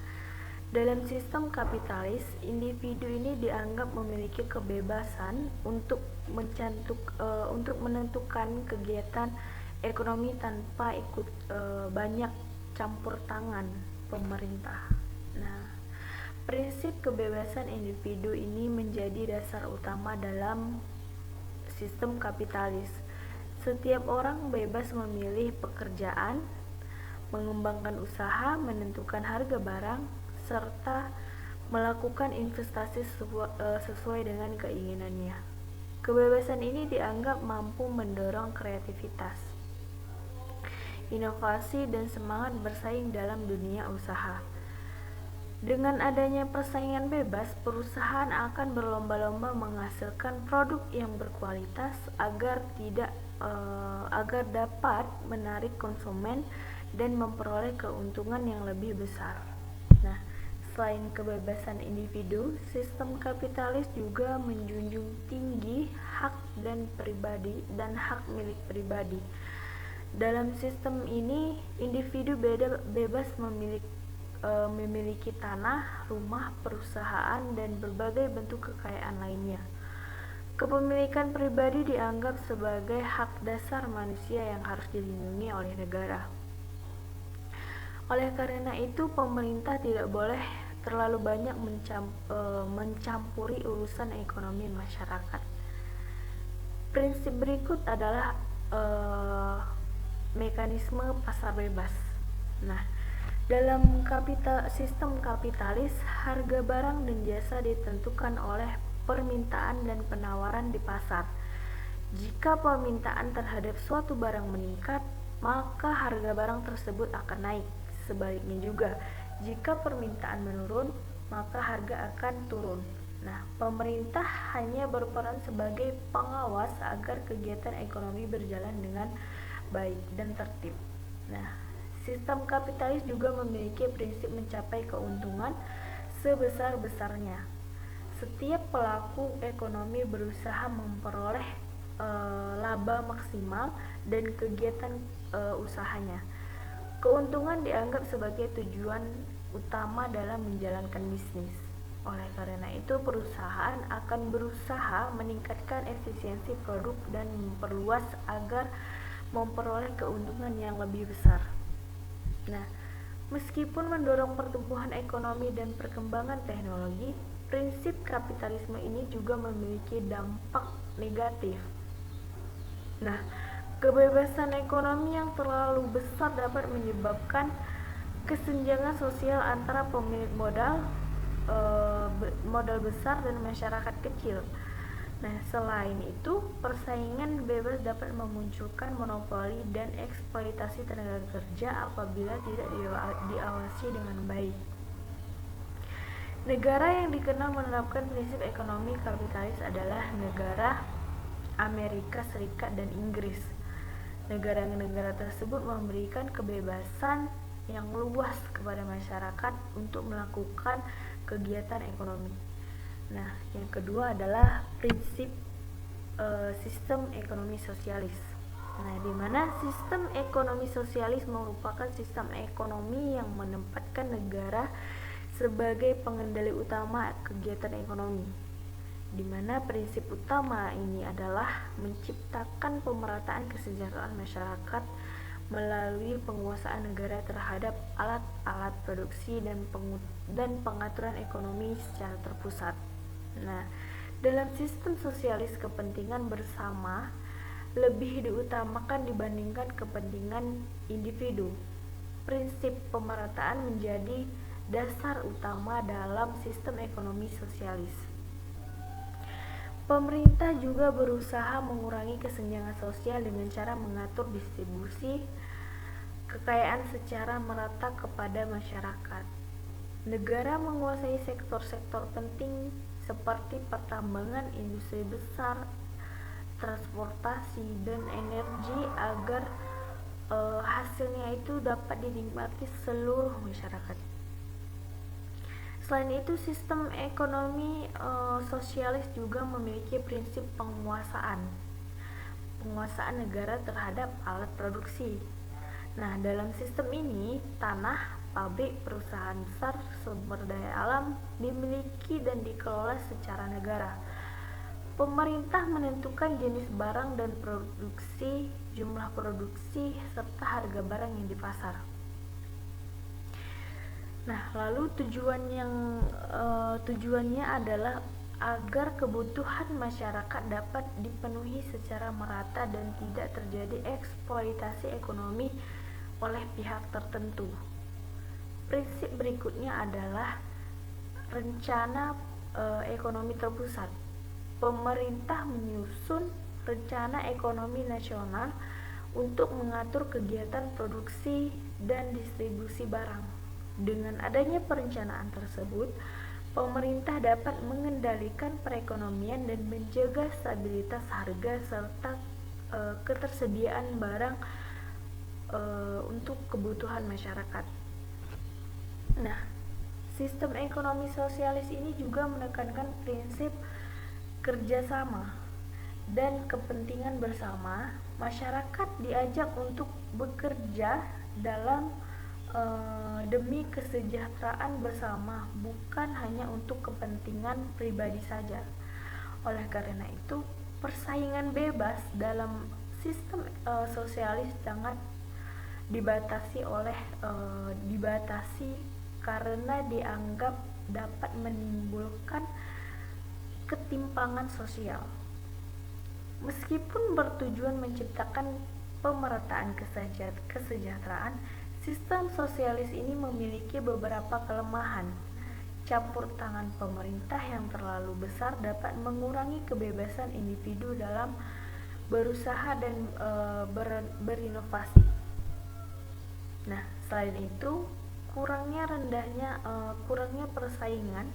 Dalam sistem kapitalis, individu ini dianggap memiliki kebebasan untuk menentukan kegiatan ekonomi tanpa ikut banyak campur tangan pemerintah. Nah, prinsip kebebasan individu ini menjadi dasar utama dalam sistem kapitalis. Setiap orang bebas memilih pekerjaan, mengembangkan usaha, menentukan harga barang, serta melakukan investasi sesuai dengan keinginannya. Kebebasan ini dianggap mampu mendorong kreativitas, inovasi, dan semangat bersaing dalam dunia usaha. Dengan adanya persaingan bebas, perusahaan akan berlomba-lomba menghasilkan produk yang berkualitas agar dapat menarik konsumen dan memperoleh keuntungan yang lebih besar. Nah, selain kebebasan individu, sistem kapitalis juga menjunjung tinggi hak hak milik pribadi. Dalam sistem ini, individu bebas memiliki tanah, rumah, perusahaan, dan berbagai bentuk kekayaan lainnya. Kepemilikan pribadi dianggap sebagai hak dasar manusia yang harus dilindungi oleh negara. Oleh karena itu, pemerintah tidak boleh terlalu banyak mencampuri urusan ekonomi masyarakat. Prinsip berikut adalah mekanisme pasar bebas. Nah, dalam sistem kapitalis, harga barang dan jasa ditentukan oleh permintaan dan penawaran di pasar. Jika permintaan terhadap suatu barang meningkat, maka harga barang tersebut akan naik. Sebaliknya juga, jika permintaan menurun, maka harga akan turun. Nah, pemerintah hanya berperan sebagai pengawas agar kegiatan ekonomi berjalan dengan baik dan tertib. Nah, sistem kapitalis juga memiliki prinsip mencapai keuntungan sebesar-besarnya. Setiap pelaku ekonomi berusaha memperoleh laba maksimal dan kegiatan usahanya. Keuntungan dianggap sebagai tujuan utama dalam menjalankan bisnis. Oleh karena itu, perusahaan akan berusaha meningkatkan efisiensi produk dan memperluas agar memperoleh keuntungan yang lebih besar. Nah, meskipun mendorong pertumbuhan ekonomi dan perkembangan teknologi, prinsip kapitalisme ini juga memiliki dampak negatif. Nah, kebebasan ekonomi yang terlalu besar dapat menyebabkan kesenjangan sosial antara pemilik modal besar dan masyarakat kecil. Nah, selain itu, persaingan bebas dapat memunculkan monopoli dan eksploitasi tenaga kerja apabila tidak diawasi dengan baik. Negara yang dikenal menerapkan prinsip ekonomi kapitalis adalah negara Amerika Serikat dan Inggris. Negara-negara tersebut memberikan kebebasan yang luas kepada masyarakat untuk melakukan kegiatan ekonomi. Nah, yang kedua adalah prinsip sistem ekonomi sosialis. Nah, di mana sistem ekonomi sosialis merupakan sistem ekonomi yang menempatkan negara sebagai pengendali utama kegiatan ekonomi, di mana prinsip utama ini adalah menciptakan pemerataan kesejahteraan masyarakat melalui penguasaan negara terhadap alat-alat produksi dan pengaturan ekonomi secara terpusat. Nah, dalam sistem sosialis kepentingan bersama lebih diutamakan dibandingkan kepentingan individu. Prinsip pemerataan menjadi dasar utama dalam sistem ekonomi sosialis. Pemerintah juga berusaha mengurangi kesenjangan sosial dengan cara mengatur distribusi kekayaan secara merata kepada masyarakat. Negara menguasai sektor-sektor penting seperti pertambangan, industri besar, transportasi, dan energi agar hasilnya itu dapat dinikmati seluruh masyarakat. Selain itu, sistem ekonomi sosialis juga memiliki prinsip penguasaan negara terhadap alat produksi. Nah, dalam sistem ini, tanah, pabrik, perusahaan besar, sumber daya alam dimiliki dan dikelola secara negara. Pemerintah menentukan jenis barang dan produksi, jumlah produksi, serta harga barang yang di pasar. Nah, lalu tujuannya adalah agar kebutuhan masyarakat dapat dipenuhi secara merata dan tidak terjadi eksploitasi ekonomi oleh pihak tertentu. Prinsip berikutnya adalah rencana ekonomi terpusat. Pemerintah menyusun rencana ekonomi nasional untuk mengatur kegiatan produksi dan distribusi barang. Dengan adanya perencanaan tersebut, pemerintah dapat mengendalikan perekonomian dan menjaga stabilitas harga serta ketersediaan barang untuk kebutuhan masyarakat. Nah, sistem ekonomi sosialis ini juga menekankan prinsip kerjasama dan kepentingan bersama. Masyarakat diajak untuk bekerja dalam demi kesejahteraan bersama, bukan hanya untuk kepentingan pribadi saja. Oleh karena itu, persaingan bebas dalam sistem sosialis sangat dibatasi karena dianggap dapat menimbulkan ketimpangan sosial. Meskipun bertujuan menciptakan pemerataan kesejahteraan, sistem sosialis ini memiliki beberapa kelemahan. Campur tangan pemerintah yang terlalu besar dapat mengurangi kebebasan individu dalam berusaha dan berinovasi. Nah, selain itu, kurangnya persaingan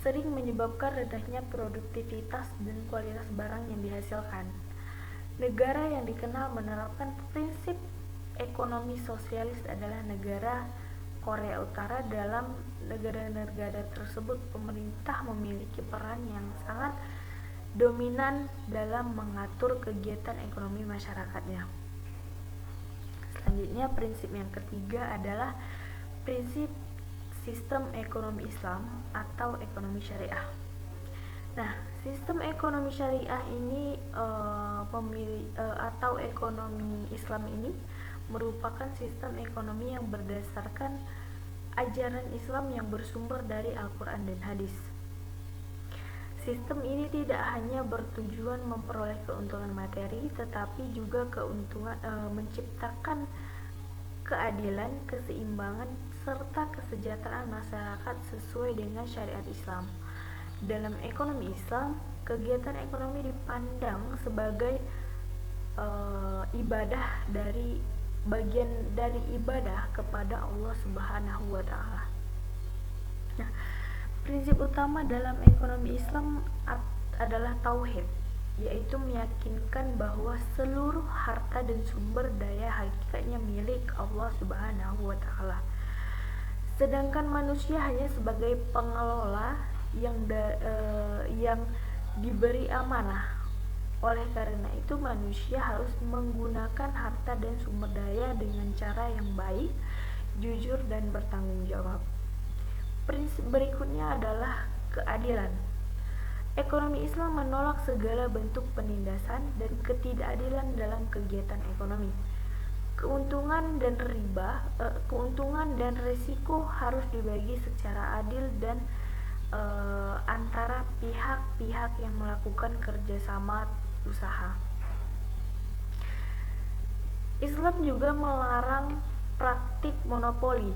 sering menyebabkan rendahnya produktivitas dan kualitas barang yang dihasilkan. Negara yang dikenal menerapkan prinsip ekonomi sosialis adalah negara Korea Utara. Dalam negara-negara tersebut, pemerintah memiliki peran yang sangat dominan dalam mengatur kegiatan ekonomi masyarakatnya. Selanjutnya, prinsip yang ketiga adalah prinsip sistem ekonomi Islam atau ekonomi syariah. Nah, sistem ekonomi syariah ini atau ekonomi Islam ini merupakan sistem ekonomi yang berdasarkan ajaran Islam yang bersumber dari Al-Quran dan Hadis. Sistem ini tidak hanya bertujuan memperoleh keuntungan materi, tetapi juga menciptakan keadilan, keseimbangan, serta kesejahteraan masyarakat sesuai dengan syariat Islam. Dalam ekonomi Islam, kegiatan ekonomi dipandang sebagai bagian dari ibadah kepada Allah Subhanahu wa Ta'ala. Nah, prinsip utama dalam ekonomi Islam adalah tauhid, yaitu meyakinkan bahwa seluruh harta dan sumber daya hakikatnya milik Allah Subhanahu wa Ta'ala. Sedangkan manusia hanya sebagai pengelola yang diberi amanah. Oleh karena itu, manusia harus menggunakan harta dan sumber daya dengan cara yang baik, jujur, dan bertanggung jawab. Prinsip berikutnya adalah keadilan. Ekonomi Islam menolak segala bentuk penindasan dan ketidakadilan dalam kegiatan ekonomi. Keuntungan dan risiko harus dibagi secara adil dan antara pihak-pihak yang melakukan kerjasama usaha. Islam juga melarang praktik monopoli,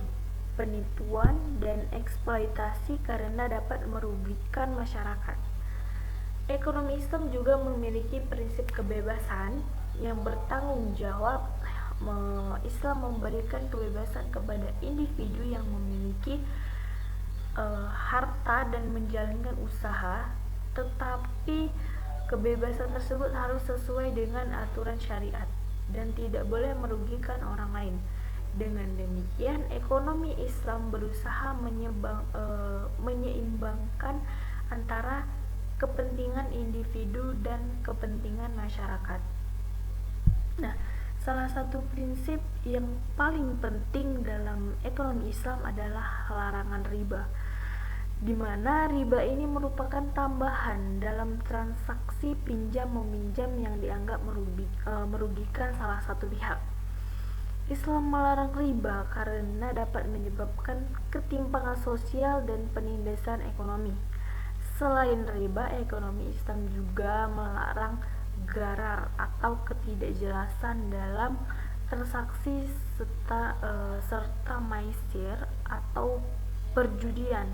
penipuan, dan eksploitasi karena dapat merugikan masyarakat. Ekonomi Islam juga memiliki prinsip kebebasan yang bertanggung jawab. Islam memberikan kebebasan kepada individu yang memiliki harta dan menjalankan usaha, tetapi kebebasan tersebut harus sesuai dengan aturan syariat dan tidak boleh merugikan orang lain. Dengan demikian, ekonomi Islam berusaha menyeimbangkan antara kepentingan individu dan kepentingan masyarakat. Nah, salah satu prinsip yang paling penting dalam ekonomi Islam adalah larangan riba, di mana riba ini merupakan tambahan dalam transaksi pinjam-meminjam yang dianggap merugikan salah satu pihak. Islam melarang riba karena dapat menyebabkan ketimpangan sosial dan penindasan ekonomi. Selain riba, ekonomi Islam juga melarang gharar atau ketidakjelasan dalam transaksi serta maisir atau perjudian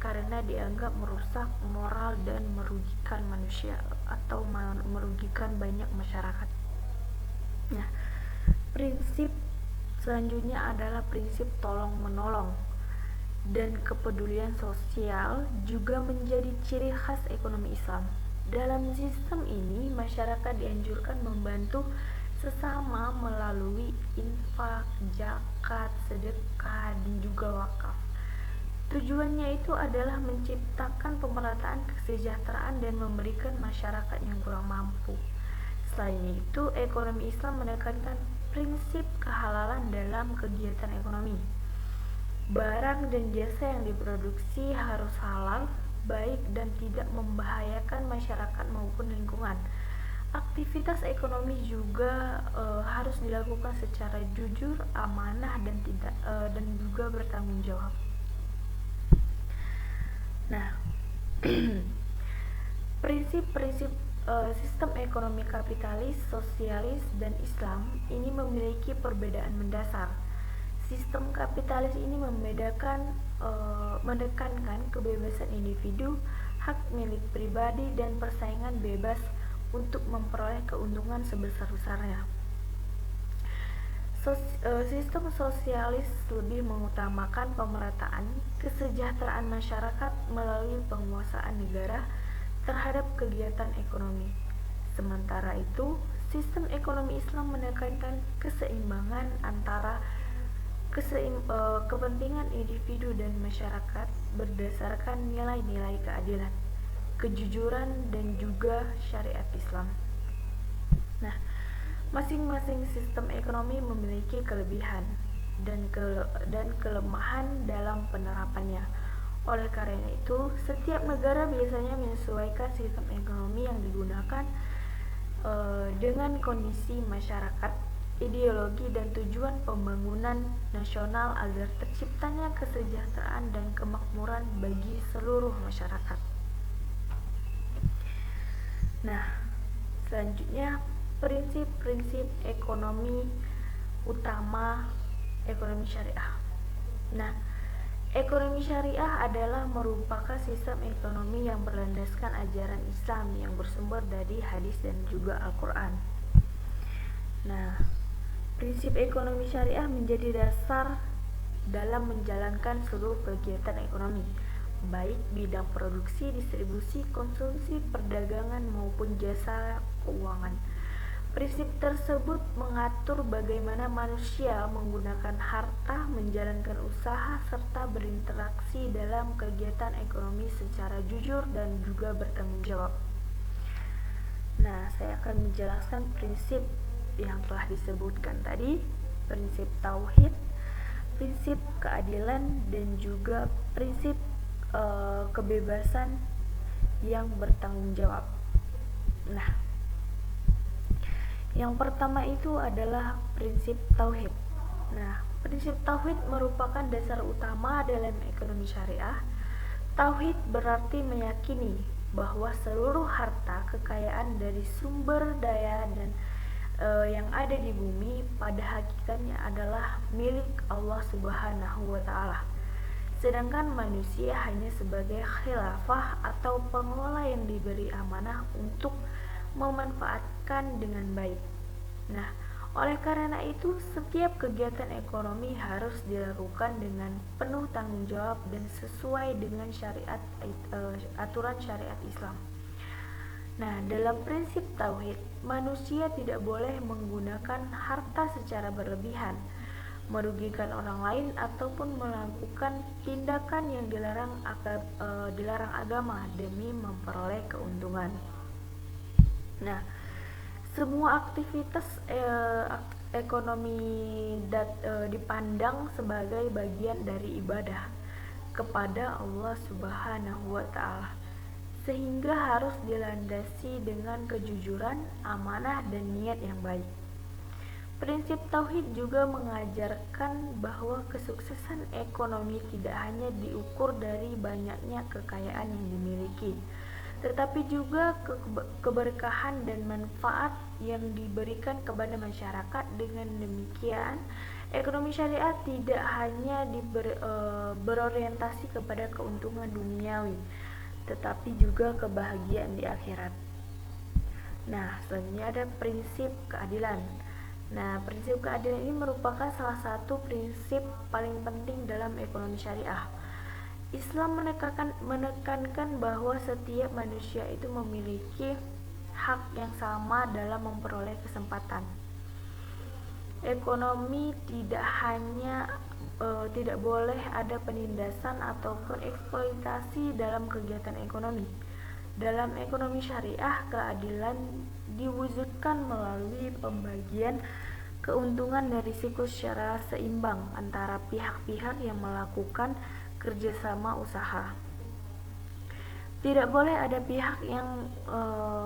karena dianggap merusak moral dan merugikan manusia atau merugikan banyak masyarakat. Nah, prinsip selanjutnya adalah prinsip tolong-menolong dan kepedulian sosial juga menjadi ciri khas ekonomi Islam. Dalam sistem ini, masyarakat dianjurkan membantu sesama melalui infak, zakat, sedekah, dan juga wakaf. Tujuannya itu adalah menciptakan pemerataan kesejahteraan dan memberikan masyarakat yang kurang mampu. Selain itu, ekonomi Islam menekankan prinsip kehalalan dalam kegiatan ekonomi. Barang dan jasa yang diproduksi harus halal, baik, dan tidak membahayakan masyarakat maupun lingkungan. Aktivitas ekonomi juga harus dilakukan secara jujur, amanah, dan juga bertanggung jawab. Nah, prinsip-prinsip sistem ekonomi kapitalis, sosialis, dan Islam ini memiliki perbedaan mendasar. Sistem kapitalis ini menekankan kebebasan individu, hak milik pribadi, dan persaingan bebas untuk memperoleh keuntungan sebesar-besarnya. Sistem sosialis lebih mengutamakan pemerataan kesejahteraan masyarakat melalui penguasaan negara terhadap kegiatan ekonomi. Sementara itu, sistem ekonomi Islam menekankan keseimbangan antara kepentingan individu dan masyarakat berdasarkan nilai-nilai keadilan, kejujuran, dan juga syariat Islam. Nah, masing-masing sistem ekonomi memiliki kelebihan dan kelemahan dalam penerapannya. Oleh karena itu, setiap negara biasanya menyesuaikan sistem ekonomi yang digunakan dengan kondisi masyarakat, ideologi, dan tujuan pembangunan nasional agar terciptanya kesejahteraan dan kemakmuran bagi seluruh masyarakat. Nah, selanjutnya prinsip-prinsip ekonomi utama ekonomi syariah. Nah, ekonomi syariah adalah merupakan sistem ekonomi yang berlandaskan ajaran Islam yang bersumber dari hadis dan juga Al-Quran. Nah, prinsip ekonomi syariah menjadi dasar dalam menjalankan seluruh kegiatan ekonomi, baik bidang produksi, distribusi, konsumsi, perdagangan maupun jasa keuangan. Prinsip tersebut mengatur bagaimana manusia menggunakan harta, menjalankan usaha, serta berinteraksi dalam kegiatan ekonomi secara jujur dan juga bertanggung jawab. Nah, saya akan menjelaskan prinsip yang telah disebutkan tadi, prinsip tauhid, prinsip keadilan, dan juga prinsip kebebasan yang bertanggung jawab. Nah, yang pertama itu adalah prinsip tauhid. Nah, prinsip tauhid merupakan dasar utama dalam ekonomi syariah. Tauhid berarti meyakini bahwa seluruh harta kekayaan dari sumber daya dan yang ada di bumi pada hakikatnya adalah milik Allah Subhanahu wa taala. Sedangkan manusia hanya sebagai khilafah atau pengelola yang diberi amanah untuk memanfaatkan dengan baik. Nah, oleh karena itu setiap kegiatan ekonomi harus dilakukan dengan penuh tanggung jawab dan sesuai dengan aturan syariat Islam. Nah, dalam prinsip tauhid, manusia tidak boleh menggunakan harta secara berlebihan, merugikan orang lain ataupun melakukan tindakan yang dilarang agama demi memperoleh keuntungan. Nah, semua aktivitas ekonomi dipandang sebagai bagian dari ibadah kepada Allah Subhanahu wa taala, sehingga harus dilandasi dengan kejujuran, amanah, dan niat yang baik. Prinsip tauhid juga mengajarkan bahwa kesuksesan ekonomi tidak hanya diukur dari banyaknya kekayaan yang dimiliki, tetapi juga keberkahan dan manfaat yang diberikan kepada masyarakat. Dengan demikian, ekonomi syariah tidak hanya berorientasi kepada keuntungan duniawi, tetapi juga kebahagiaan di akhirat. Nah, selanjutnya ada prinsip keadilan. Nah, prinsip keadilan ini merupakan salah satu prinsip paling penting dalam ekonomi syariah. Islam menekankan bahwa setiap manusia itu memiliki hak yang sama dalam memperoleh kesempatan. Ekonomi tidak boleh ada penindasan ataupun eksploitasi dalam kegiatan ekonomi. Dalam ekonomi syariah, keadilan diwujudkan melalui pembagian keuntungan dan risiko secara seimbang antara pihak-pihak yang melakukan kerjasama usaha. Tidak boleh ada pihak yang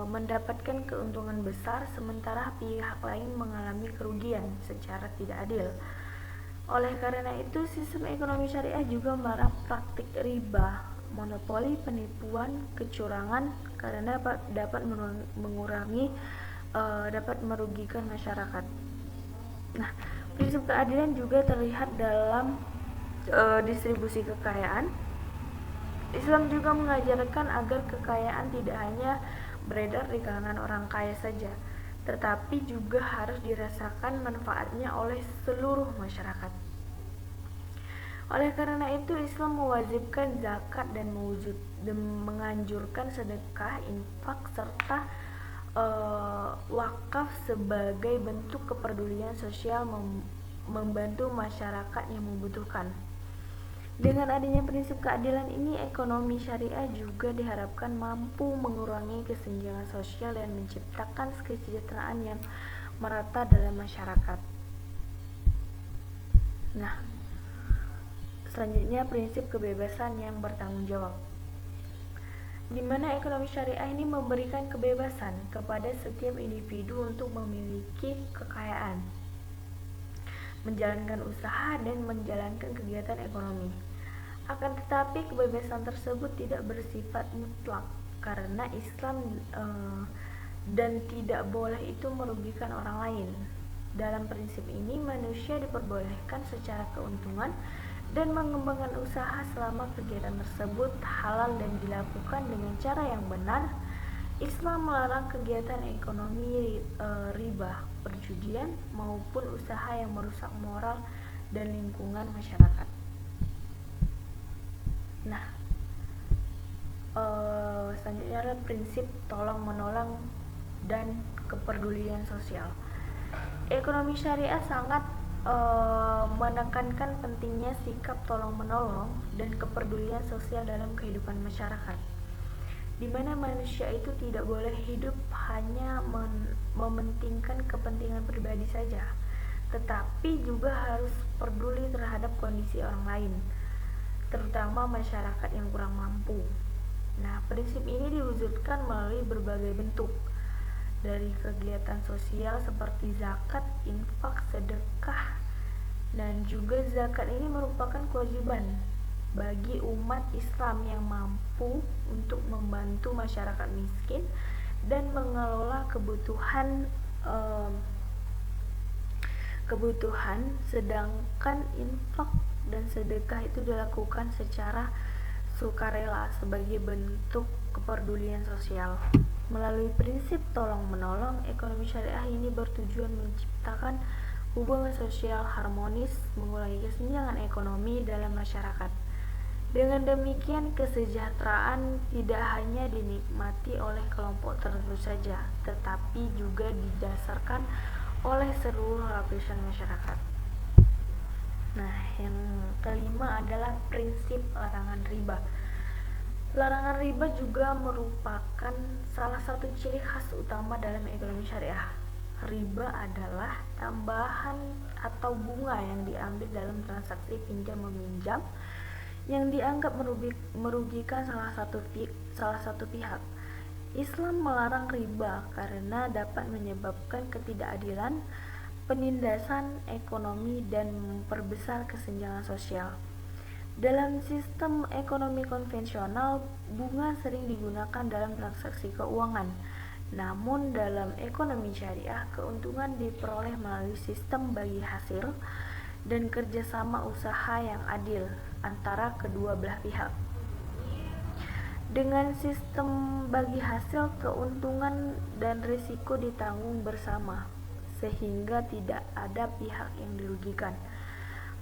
mendapatkan keuntungan besar sementara pihak lain mengalami kerugian secara tidak adil. Oleh karena itu, sistem ekonomi syariah juga melarang praktik riba, monopoli, penipuan, kecurangan karena dapat merugikan masyarakat. Nah, prinsip keadilan juga terlihat dalam distribusi kekayaan. Islam juga mengajarkan agar kekayaan tidak hanya beredar di kalangan orang kaya saja, tetapi juga harus dirasakan manfaatnya oleh seluruh masyarakat. Oleh karena itu, Islam mewajibkan zakat dan menganjurkan sedekah, infak, serta wakaf sebagai bentuk kepedulian sosial membantu masyarakat yang membutuhkan. Dengan adanya prinsip keadilan ini, ekonomi syariah juga diharapkan mampu mengurangi kesenjangan sosial dan menciptakan kesejahteraan yang merata dalam masyarakat. Nah, selanjutnya prinsip kebebasan yang bertanggung jawab, di mana ekonomi syariah ini memberikan kebebasan kepada setiap individu untuk memiliki kekayaan, menjalankan usaha, dan menjalankan kegiatan ekonomi. Akan tetapi kebebasan tersebut tidak bersifat mutlak karena Islam dan tidak boleh itu merugikan orang lain. Dalam prinsip ini, manusia diperbolehkan secara keuntungan dan mengembangkan usaha selama kegiatan tersebut halal dan dilakukan dengan cara yang benar. Islam melarang kegiatan ekonomi riba, perjudian, maupun usaha yang merusak moral dan lingkungan masyarakat. Nah, selanjutnya adalah prinsip tolong-menolong dan kepedulian sosial. Ekonomi syariah sangat menekankan pentingnya sikap tolong-menolong dan kepedulian sosial dalam kehidupan masyarakat, di mana manusia itu tidak boleh hidup hanya mementingkan kepentingan pribadi saja, tetapi juga harus peduli terhadap kondisi orang lain, terutama masyarakat yang kurang mampu. Nah, prinsip ini diwujudkan melalui berbagai bentuk, dari kegiatan sosial seperti zakat, infak, sedekah, dan juga zakat ini merupakan kewajiban bagi umat Islam yang mampu untuk membantu masyarakat miskin dan mengelola kebutuhan, sedangkan infak dan sedekah itu dilakukan secara sukarela sebagai bentuk kepedulian sosial. Melalui prinsip tolong-menolong, ekonomi syariah ini bertujuan menciptakan hubungan sosial harmonis, mengurangi kesenjangan ekonomi dalam masyarakat. Dengan demikian, kesejahteraan tidak hanya dinikmati oleh kelompok tertentu saja, tetapi juga didasarkan oleh seluruh lapisan masyarakat. Nah, yang kelima adalah prinsip larangan riba. Larangan riba juga merupakan salah satu ciri khas utama dalam ekonomi syariah. Riba adalah tambahan atau bunga yang diambil dalam transaksi pinjam-meminjam yang dianggap merugikan salah satu pihak. Islam melarang riba karena dapat menyebabkan ketidakadilan, penindasan ekonomi, dan memperbesar kesenjangan sosial. Dalam sistem ekonomi konvensional, bunga sering digunakan dalam transaksi keuangan. Namun dalam ekonomi syariah, keuntungan diperoleh melalui sistem bagi hasil dan kerjasama usaha yang adil antara kedua belah pihak. Dengan sistem bagi hasil, keuntungan dan risiko ditanggung bersama, sehingga tidak ada pihak yang dirugikan.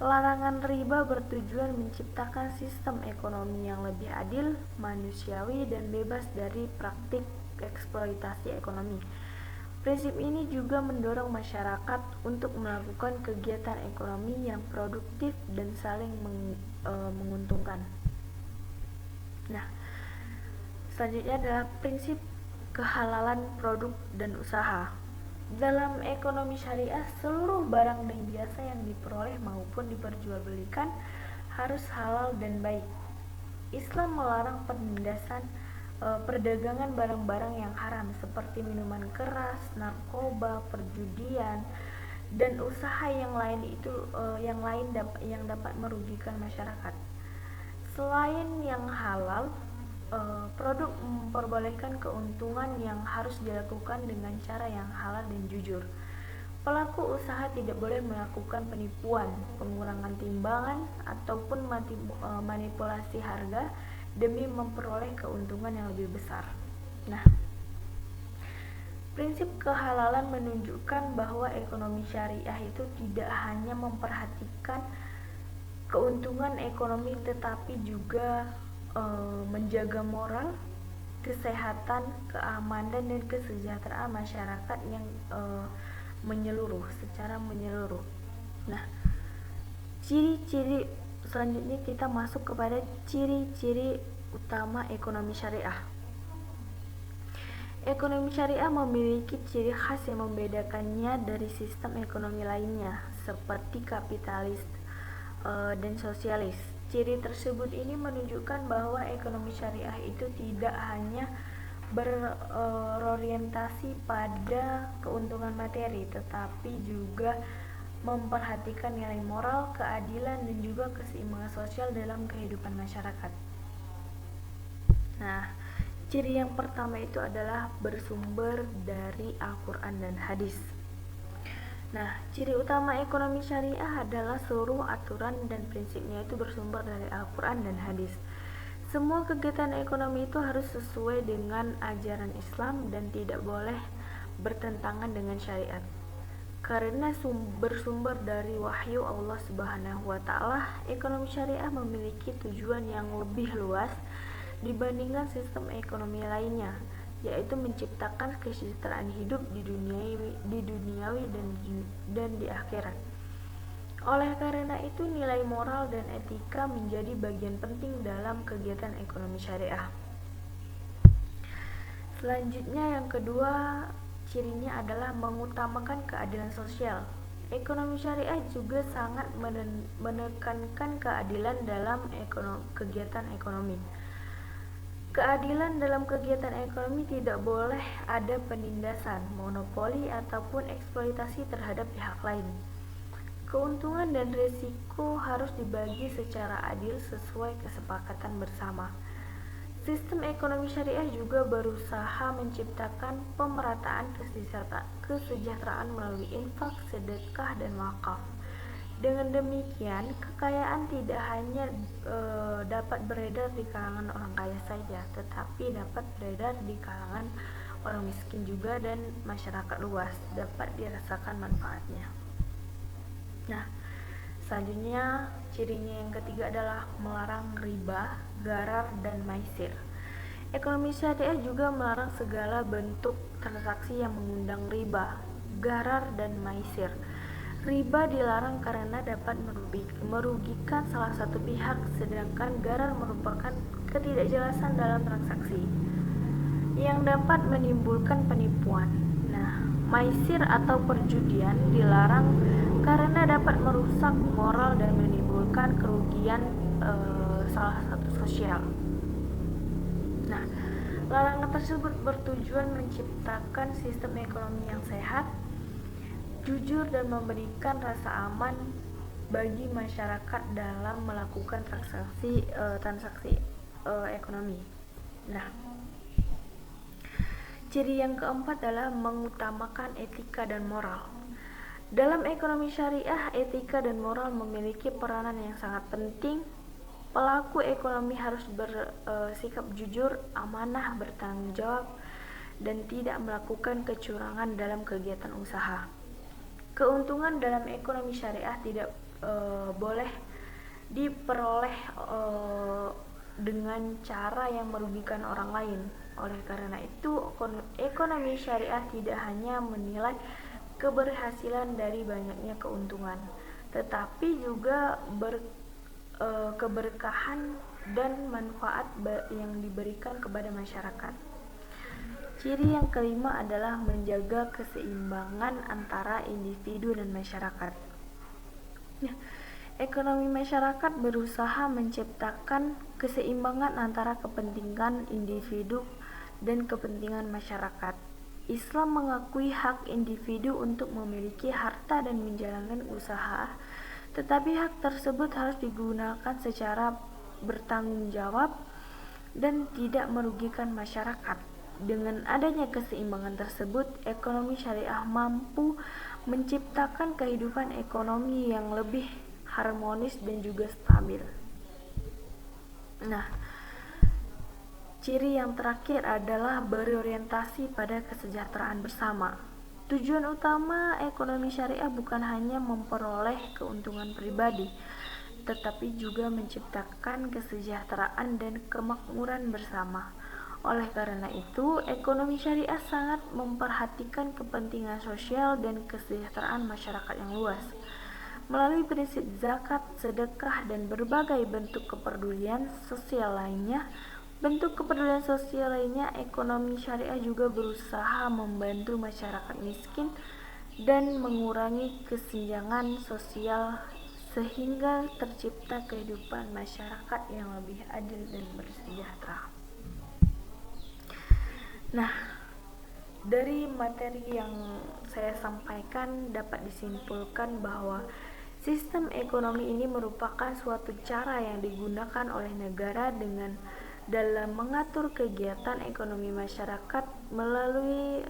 Larangan riba bertujuan menciptakan sistem ekonomi yang lebih adil, manusiawi, dan bebas dari praktik eksploitasi ekonomi. Prinsip ini juga mendorong masyarakat untuk melakukan kegiatan ekonomi yang produktif dan saling menguntungkan. Nah, selanjutnya adalah prinsip kehalalan produk dan usaha. Dalam ekonomi syariah, seluruh barang dan jasa yang diperoleh maupun diperjualbelikan harus halal dan baik. Islam melarang perdagangan barang-barang yang haram seperti minuman keras, narkoba, perjudian, dan usaha yang lain yang dapat merugikan masyarakat. Selain yang halal, produk memperbolehkan keuntungan yang harus dilakukan dengan cara yang halal dan jujur. Pelaku usaha tidak boleh melakukan penipuan, pengurangan timbangan, ataupun manipulasi harga demi memperoleh keuntungan yang lebih besar. Nah, prinsip kehalalan menunjukkan bahwa ekonomi syariah itu tidak hanya memperhatikan keuntungan ekonomi tetapi juga menjaga moral, kesehatan, keamanan, dan kesejahteraan masyarakat yang secara menyeluruh. Nah, ciri-ciri selanjutnya kita masuk kepada ciri-ciri utama ekonomi syariah. Ekonomi syariah memiliki ciri khas yang membedakannya dari sistem ekonomi lainnya, seperti kapitalis, dan sosialis. Ciri tersebut ini menunjukkan bahwa ekonomi syariah itu tidak hanya berorientasi pada keuntungan materi, tetapi juga memperhatikan nilai moral, keadilan, dan juga keseimbangan sosial dalam kehidupan masyarakat. Nah, ciri yang pertama itu adalah bersumber dari Al-Quran dan hadis. Nah, ciri utama ekonomi syariah adalah seluruh aturan dan prinsipnya itu bersumber dari Al-Quran dan hadis. Semua kegiatan ekonomi itu harus sesuai dengan ajaran Islam dan tidak boleh bertentangan dengan syariat. Karena bersumber dari wahyu Allah Subhanahu wa taala, ekonomi syariah memiliki tujuan yang lebih luas dibandingkan sistem ekonomi lainnya, yaitu menciptakan kesejahteraan hidup di duniawi dan di akhirat. Oleh karena itu, nilai moral dan etika menjadi bagian penting dalam kegiatan ekonomi syariah. Selanjutnya, yang kedua, cirinya adalah mengutamakan keadilan sosial. Ekonomi syariah juga sangat menekankan keadilan dalam kegiatan ekonomi. Keadilan dalam kegiatan ekonomi tidak boleh ada penindasan, monopoli, ataupun eksploitasi terhadap pihak lain. Keuntungan dan risiko harus dibagi secara adil sesuai kesepakatan bersama. Sistem ekonomi syariah juga berusaha menciptakan pemerataan kesejahteraan melalui infak, sedekah, dan wakaf. Dengan demikian, kekayaan tidak hanya dapat beredar di kalangan orang kaya saja, tetapi dapat beredar di kalangan orang miskin juga, dan masyarakat luas dapat dirasakan manfaatnya. Nah, selanjutnya cirinya yang ketiga adalah melarang riba, gharar, dan maisir. Ekonomi syariah juga melarang segala bentuk transaksi yang mengundang riba, gharar, dan maisir. Riba dilarang karena dapat merugikan salah satu pihak, sedangkan gharar merupakan ketidakjelasan dalam transaksi yang dapat menimbulkan penipuan. Nah, maisir atau perjudian dilarang karena dapat merusak moral dan menimbulkan kerugian salah satu sosial. Nah, larangan tersebut bertujuan menciptakan sistem ekonomi yang sehat, jujur, dan memberikan rasa aman bagi masyarakat dalam melakukan transaksi ekonomi. Nah, ciri yang keempat adalah mengutamakan etika dan moral. Dalam ekonomi syariah, etika dan moral memiliki peranan yang sangat penting. Pelaku ekonomi harus bersikap jujur, amanah, bertanggung jawab, dan tidak melakukan kecurangan dalam kegiatan usaha. Keuntungan dalam ekonomi syariah tidak boleh diperoleh dengan cara yang merugikan orang lain. Oleh karena itu, ekonomi syariah tidak hanya menilai keberhasilan dari banyaknya keuntungan, tetapi juga keberkahan dan manfaat yang diberikan kepada masyarakat. Ciri yang kelima adalah menjaga keseimbangan antara individu dan masyarakat. Ekonomi masyarakat berusaha menciptakan keseimbangan antara kepentingan individu dan kepentingan masyarakat. Islam mengakui hak individu untuk memiliki harta dan menjalankan usaha, tetapi hak tersebut harus digunakan secara bertanggung jawab dan tidak merugikan masyarakat. Dengan adanya keseimbangan tersebut, ekonomi syariah mampu menciptakan kehidupan ekonomi yang lebih harmonis dan juga stabil. Nah, ciri yang terakhir adalah berorientasi pada kesejahteraan bersama. Tujuan utama ekonomi syariah bukan hanya memperoleh keuntungan pribadi, tetapi juga menciptakan kesejahteraan dan kemakmuran bersama. Oleh karena itu, ekonomi syariah sangat memperhatikan kepentingan sosial dan kesejahteraan masyarakat yang luas. Melalui prinsip zakat, sedekah, dan berbagai bentuk kepedulian sosial lainnya, ekonomi syariah juga berusaha membantu masyarakat miskin dan mengurangi kesenjangan sosial sehingga tercipta kehidupan masyarakat yang lebih adil dan bersejahtera. Nah, dari materi yang saya sampaikan dapat disimpulkan bahwa sistem ekonomi ini merupakan suatu cara yang digunakan oleh negara dalam mengatur kegiatan ekonomi masyarakat melalui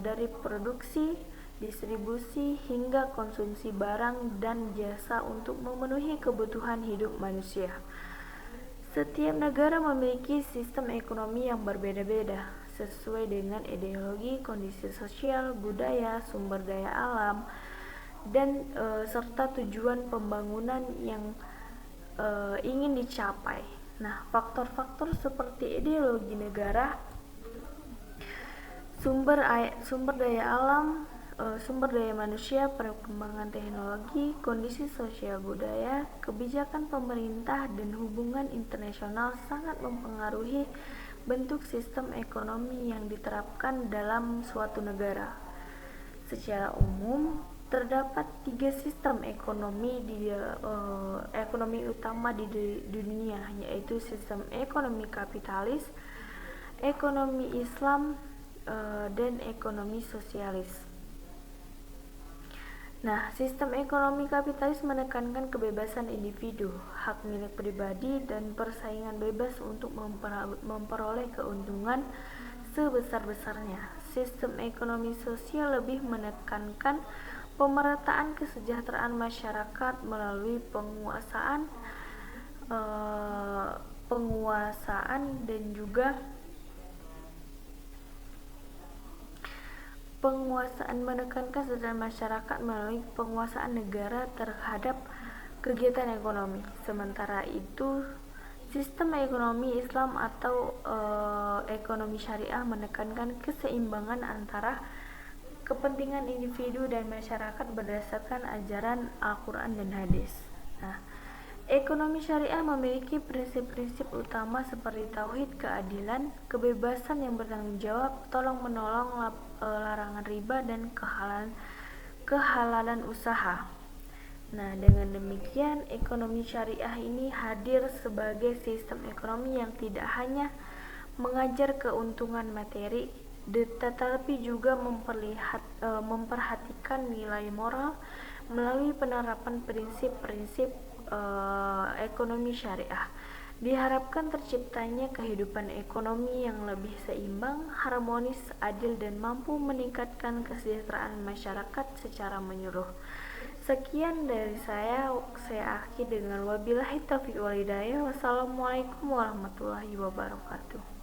dari produksi, distribusi hingga konsumsi barang dan jasa untuk memenuhi kebutuhan hidup manusia. Setiap negara memiliki sistem ekonomi yang berbeda-beda sesuai dengan ideologi, kondisi sosial, budaya, sumber daya alam, dan serta tujuan pembangunan yang ingin dicapai. Nah, faktor-faktor seperti ideologi negara, sumber daya alam, sumber daya manusia, perkembangan teknologi, kondisi sosial budaya, kebijakan pemerintah, dan hubungan internasional sangat mempengaruhi bentuk sistem ekonomi yang diterapkan dalam suatu negara. Secara umum, terdapat 3 sistem ekonomi utama di dunia, yaitu sistem ekonomi kapitalis, ekonomi Islam, dan ekonomi sosialis. Nah, sistem ekonomi kapitalis menekankan kebebasan individu, hak milik pribadi, dan persaingan bebas untuk memperoleh keuntungan sebesar-besarnya. Sistem ekonomi sosial lebih menekankan pemerataan kesejahteraan masyarakat melalui penguasaan dan juga menekankan kesejahteraan masyarakat melalui penguasaan negara terhadap kegiatan ekonomi. Sementara itu, sistem ekonomi Islam atau ekonomi syariah menekankan keseimbangan antara kepentingan individu dan masyarakat berdasarkan ajaran Al-Quran dan hadis. Nah, ekonomi syariah memiliki prinsip-prinsip utama seperti tauhid, keadilan, kebebasan yang bertanggung jawab, tolong-menolong, larangan riba, dan kehalalan usaha. Nah, dengan demikian ekonomi syariah ini hadir sebagai sistem ekonomi yang tidak hanya mengajar keuntungan materi, tetapi juga memperhatikan nilai moral melalui penerapan prinsip-prinsip ekonomi syariah. Diharapkan terciptanya kehidupan ekonomi yang lebih seimbang, harmonis, adil, dan mampu meningkatkan kesejahteraan masyarakat secara menyeluruh. Sekian dari saya akhiri dengan wabillahi taufiq wal hidayah. Wassalamualaikum warahmatullahi wabarakatuh.